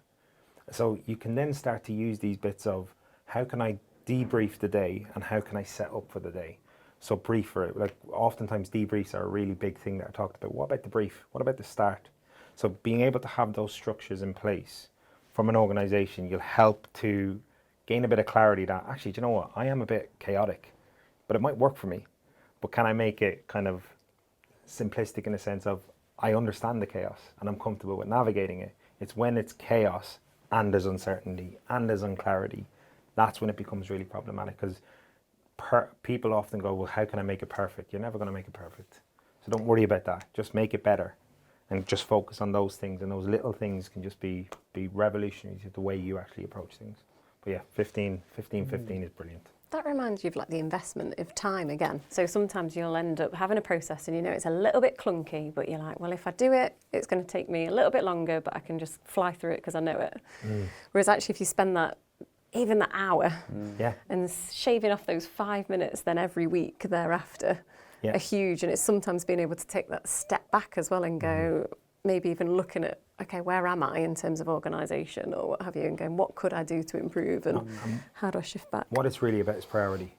So you can then start to use these bits of how can I debrief the day and how can I set up for the day. So brief for it. Like oftentimes debriefs are a really big thing that I talked about. What about the brief? What about the start? So being able to have those structures in place from an organization, you'll help to gain a bit of clarity that actually, do you know what? I am a bit chaotic, but it might work for me. But can I make it kind of simplistic in the sense of I understand the chaos and I'm comfortable with navigating it. It's when it's chaos and there's uncertainty and there's unclarity, that's when it becomes really problematic, because people often go, well, how can I make it perfect? You're never going to make it perfect. So don't worry about that. Just make it better and just focus on those things, and those little things can just be revolutionary to the way you actually approach things. But yeah, 15 is brilliant. That reminds you of like the investment of time again. So sometimes you'll end up having a process and you know it's a little bit clunky, but you're like, well, if I do it, it's going to take me a little bit longer, but I can just fly through it because I know it. Whereas actually if you spend that, even the hour, and shaving off those 5 minutes then every week thereafter are huge. And it's sometimes being able to take that step back as well and go, maybe even looking at, okay, where am I in terms of organisation or what have you, and going, what could I do to improve and how do I shift back? What it's really about is priority.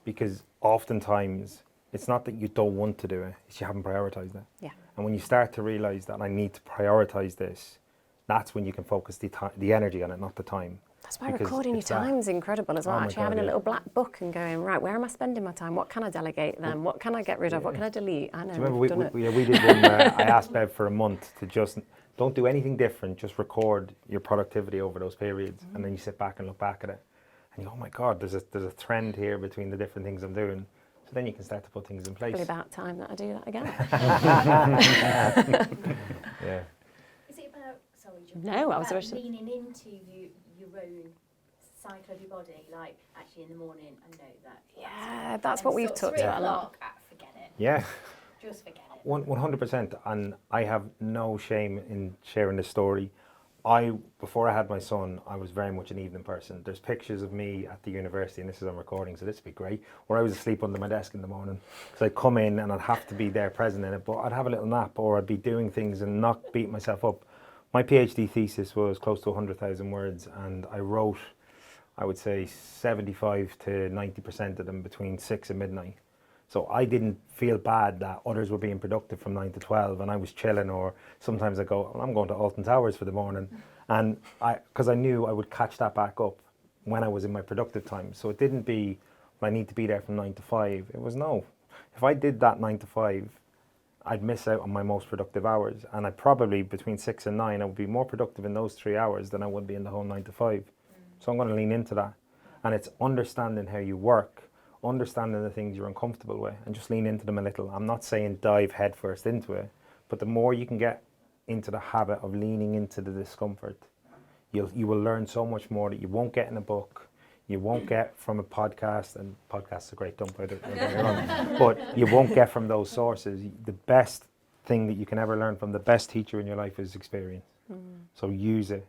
Because oftentimes it's not that you don't want to do it, it's you haven't prioritised it. Yeah. And when you start to realise that I need to prioritise this, that's when you can focus the energy on it, not the time. That's why recording your time is incredible as well. Actually having a little black book and going, right, where am I spending my time? What can I delegate then? What can I get rid of? What can I delete? I know. Do you remember we did one where I asked Bev for a month to just don't do anything different, just record your productivity over those periods, and then you sit back and look back at it, and you go, oh my God, there's a trend here between the different things I'm doing. So then you can start to put things in place. Probably about time that I do that again. Yeah. Is it about, sorry, No, I was about about to- leaning into your own cycle of your body, like actually in the morning, I know that. Yeah, that's what we've talked about a lot. Forget it. Yeah. Just forget it. 100%, and I have no shame in sharing this story. Before I had my son, I was very much an evening person. There's pictures of me at the university, and this is on recording, so this would be great, where I was asleep under my desk in the morning, because I'd come in and I'd have to be there present in it, but I'd have a little nap or I'd be doing things and not beat myself up. My PhD thesis was close to 100,000 words, and I wrote, I would say 75 to 90% of them between 6 and midnight. So I didn't feel bad that others were being productive from 9 to 12 and I was chilling, or sometimes I go, well, I'm going to Alton Towers for the morning. And because I knew I would catch that back up when I was in my productive time. So it didn't be, I need to be there from 9 to 5. It was no. If I did that 9 to 5, I'd miss out on my most productive hours. And I probably, between 6 and 9, I would be more productive in those 3 hours than I would be in the whole 9 to 5. So I'm going to lean into that. And it's understanding how you work, understanding the things you're uncomfortable with, and just lean into them a little. I'm not saying dive headfirst into it, but the more you can get into the habit of leaning into the discomfort, you will learn so much more that you won't get in a book, you won't get from a podcast, and podcasts are great, don't put it wrong, but you won't get from those sources. The best thing that you can ever learn from the best teacher in your life is experience. So use it,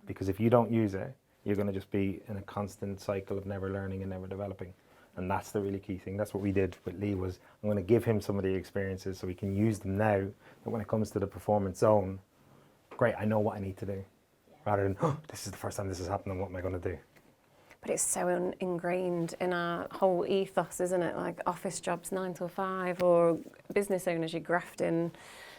because if you don't use it, you're going to just be in a constant cycle of never learning and never developing. And that's the really key thing. That's what we did with Lee was I'm going to give him some of the experiences so he can use them now. But when it comes to the performance zone, great, I know what I need to do. Rather than, oh, this is the first time this is happening, what am I going to do? But it's so ingrained in our whole ethos, isn't it? Like office jobs 9 till 5, or business owners, you graft in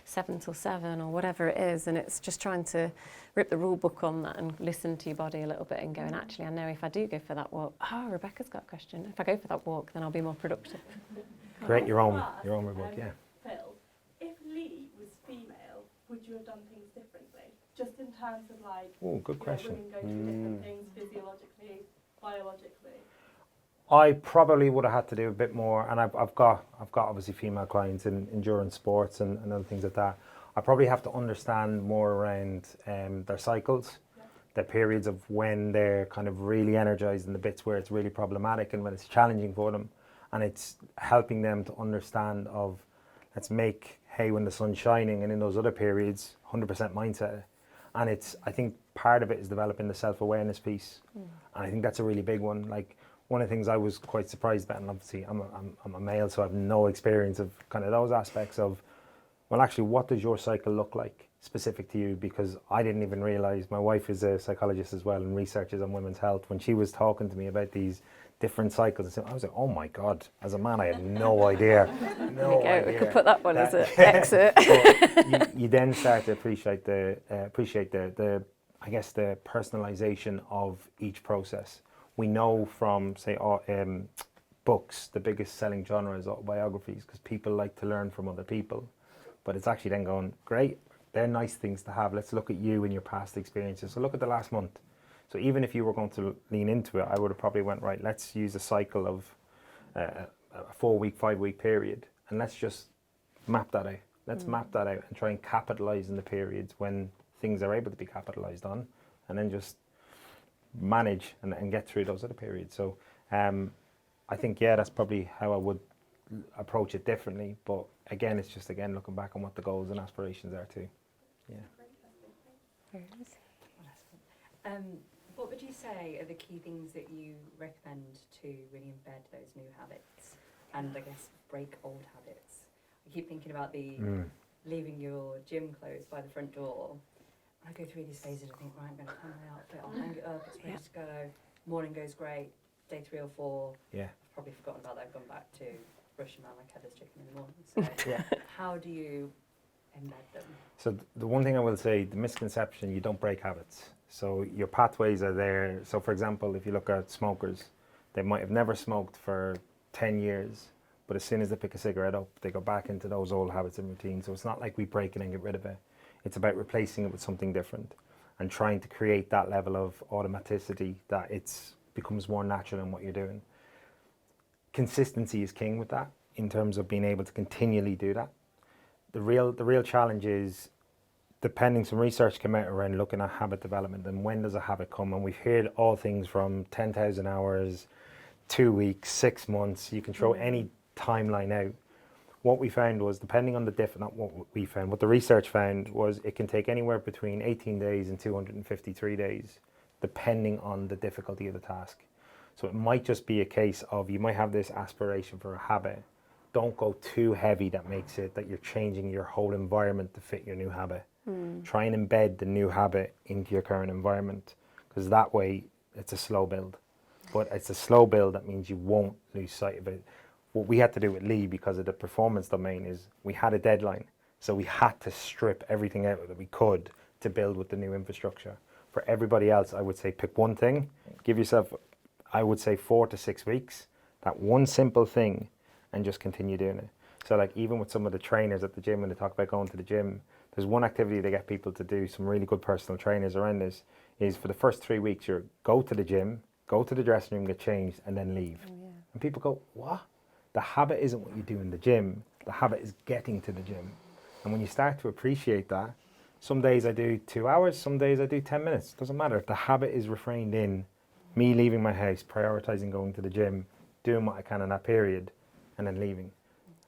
7 till 7 or whatever it is, and it's just trying to rip the rule book on that and listen to your body a little bit and going, actually, I know if I do go for that walk, Rebecca's got a question. If I go for that walk, then I'll be more productive. Create your own rule book, yeah. Phil, if Lee was female, would you have done things differently? Just in terms of like, Oh, good question. women go through different things physiologically, biologically. I probably would have had to do a bit more, and I've got obviously female clients in endurance sports and other things like that. I probably have to understand more around their cycles, their periods of when they're kind of really energized and the bits where it's really problematic and when it's challenging for them, and it's helping them to understand of, let's make hay when the sun's shining, and in those other periods, 100% mindset. And I think part of it is developing the self-awareness piece, and I think that's a really big one. Like, one of the things I was quite surprised about, and obviously I'm a male, so I have no experience of kind of those aspects of, well, actually, what does your cycle look like specific to you? Because I didn't even realize, my wife is a psychologist as well and researches on women's health. When she was talking to me about these different cycles, I was like, oh my God, as a man, I had no idea. No idea. We could put that one as an exit. you then start to appreciate the I guess the personalization of each process. We know from, say, books, the biggest selling genre is autobiographies, because people like to learn from other people. But it's actually then going, great, they're nice things to have. Let's look at you and your past experiences. So look at the last month. So even if you were going to lean into it, I would have probably went, right, let's use a cycle of a 4-week, 5-week period, and let's just map that out. Let's map that out and try and capitalize in the periods when things are able to be capitalized on, and then just manage and get through those other periods. So I think, yeah, that's probably how I would approach it differently. But again, it's just, again, looking back on what the goals and aspirations are too. Yeah. What would you say are the key things that you recommend to really embed those new habits and, I guess, break old habits? I keep thinking about the leaving your gym clothes by the front door. I go through these phases, I think, right, I'm going to hang my outfit, I'll hang it up, it's ready to go. Morning goes great, day 3 or 4, I've probably forgotten about that, I've gone back to brushing around like Heather's chicken in the morning. So how do you embed them? So the one thing I will say, the misconception, you don't break habits. So your pathways are there. So for example, if you look at smokers, they might have never smoked for 10 years, but as soon as they pick a cigarette up, they go back into those old habits and routines. So it's not like we break it and get rid of it. It's about replacing it with something different and trying to create that level of automaticity that it becomes more natural in what you're doing. Consistency is king with that, in terms of being able to continually do that. The real challenge is, depending, some research came out around looking at habit development and when does a habit come, and we've heard all things from 10,000 hours, 2 weeks, 6 months, you can throw any timeline out. What we found was, depending on what the research found was, it can take anywhere between 18 days and 253 days, depending on the difficulty of the task. So it might just be a case of, you might have this aspiration for a habit. Don't go too heavy that makes it that you're changing your whole environment to fit your new habit. Try and embed the new habit into your current environment, because that way it's a slow build. But it's a slow build that means you won't lose sight of it. What we had to do with Lee, because of the performance domain, is we had a deadline. So we had to strip everything out that we could to build with the new infrastructure. For everybody else, I would say pick one thing, give yourself, I would say 4 to 6 weeks, that one simple thing, and just continue doing it. So like, even with some of the trainers at the gym, when they talk about going to the gym, there's one activity they get people to do, some really good personal trainers around this, is for the first 3 weeks, you go to the gym, go to the dressing room, get changed, and then leave. And people go, what? The habit isn't what you do in the gym, the habit is getting to the gym. And when you start to appreciate that, some days I do 2 hours, some days I do 10 minutes, doesn't matter. If the habit is refrained in me leaving my house, prioritizing going to the gym, doing what I can in that period, and then leaving.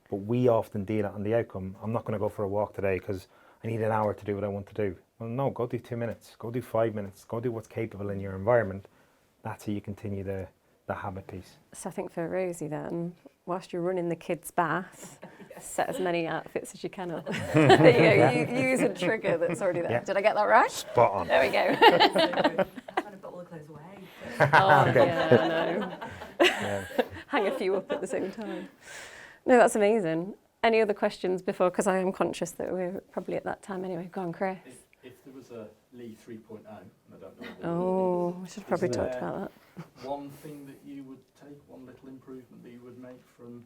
But we often deal it on the outcome. I'm not going to go for a walk today because I need an hour to do what I want to do. Well, no, go do 2 minutes, go do 5 minutes, go do what's capable in your environment. That's how you continue the the habit piece. So I think for Rosie then, whilst you're running the kids' bath, set as many outfits as you can up. You use a trigger that's already there. Yeah. Did I get that right? Spot on. There we go. I'm trying to put all the clothes away. Oh, Okay. yeah, no. Yeah. Hang a few up at the same time. No, that's amazing. Any other questions before? Because I am conscious that we're probably at that time anyway. Go on, Chris. If there was a Lee 3.0, and I don't know whether Oh, we should have probably Is talked there- about that. one thing that you would take, one little improvement that you would make from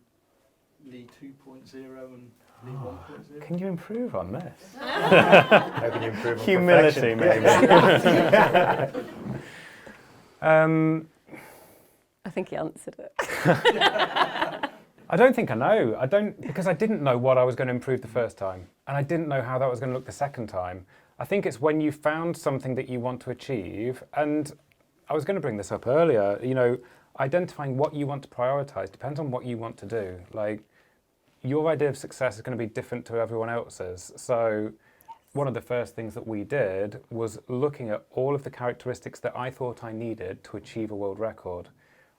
Lee 2.0 and Lee 1.0? Can you improve on this? How can you improve on Humility, perfection? maybe. I think he answered it. I don't think I know. Because I didn't know what I was going to improve the first time, and I didn't know how that was going to look the second time. I think it's when you found something that you want to achieve, and I was going to bring this up earlier, identifying what you want to prioritize depends on what you want to do. Like, your idea of success is going to be different to everyone else's. So one of the first things that we did was looking at all of the characteristics that I thought I needed to achieve a world record.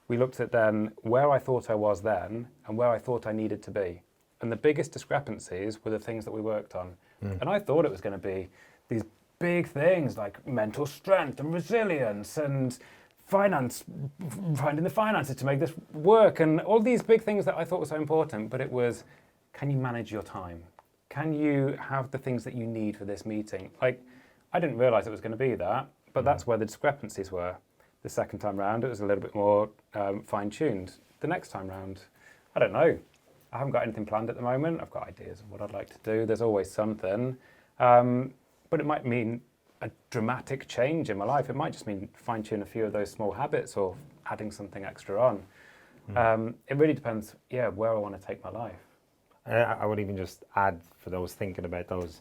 We looked at then where I thought I was then and where I thought I needed to be. And the biggest discrepancies were the things that we worked on. And I thought it was going to be these big things like mental strength and resilience and finance, finding the finances to make this work, and all these big things that I thought were so important. But it was, can you manage your time? Can you have the things that you need for this meeting? Like, I didn't realise it was going to be that, but that's where the discrepancies were. The second time round, it was a little bit more fine-tuned. The next time round, I don't know. I haven't got anything planned at the moment. I've got ideas of what I'd like to do. There's always something. But it might mean a dramatic change in my life. It might just mean fine-tune a few of those small habits or adding something extra on. It really depends, where I want to take my life. I would even just add, for those thinking about those,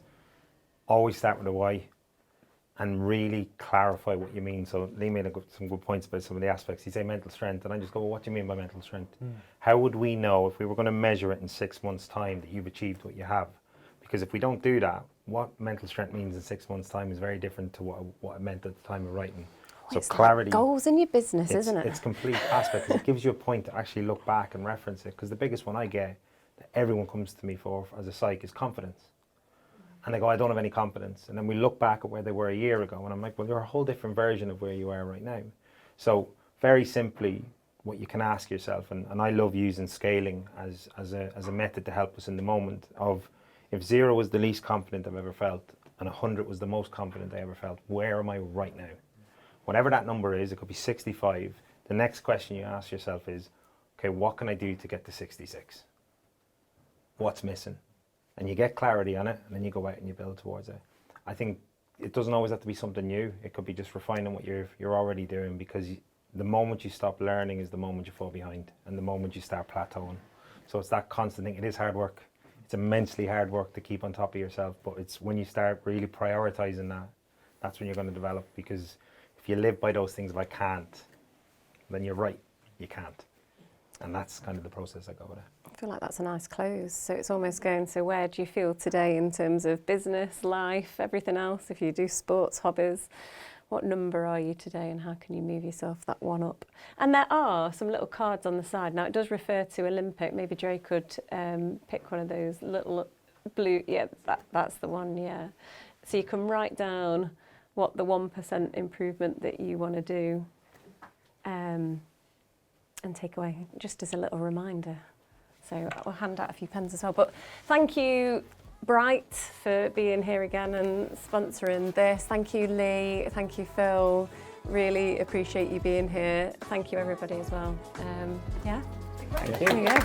always start with a why and really clarify what you mean. So Lee made some good points about some of the aspects. He'd say mental strength, and I just go, well, what do you mean by mental strength? How would we know if we were going to measure it in 6 months' time that you've achieved what you have? Because if we don't do that, what mental strength means in 6 months' time is very different to what it meant at the time of writing. So It's clarity. like goals in your business, isn't it? It's complete aspect. 'Cause it gives you a point to actually look back and reference it. Because the biggest one I get that everyone comes to me for as a psych is confidence. And they go, I don't have any confidence. And then we look back at where they were a year ago, and I'm like, well, you're a whole different version of where you are right now. So very simply, what you can ask yourself, and I love using scaling as a method to help us in the moment of, if 0 was the least confident I've ever felt and 100 was the most confident I ever felt, where am I right now? Whatever that number is, it could be 65. The next question you ask yourself is, okay, what can I do to get to 66? What's missing? And you get clarity on it, and then you go out and you build towards it. I think it doesn't always have to be something new. It could be just refining what you're already doing, because the moment you stop learning is the moment you fall behind, and the moment you start plateauing. So it's that constant thing. It is hard work. It's immensely hard work to keep on top of yourself, but it's when you start really prioritizing that, that's when you're going to develop. Because if you live by those things, if I can't, then you're right, you can't. And that's kind of the process I go with it. I feel like that's a nice close. So it's almost going to, where do you feel today in terms of business, life, everything else? If you do sports, hobbies, what number are you today, and how can you move yourself that one up? And there are some little cards on the side. Now, it does refer to Olympic. Maybe Dre could pick one of those little blue. Yeah, that's the one, yeah. So you can write down what the 1% improvement that you want to do and take away, just as a little reminder. So I'll hand out a few pens as well. But thank you, Bright, for being here again and sponsoring this. Thank you, Lee. Thank you, Phil. Really appreciate you being here. Thank you, everybody, as well. Thank you. There you go.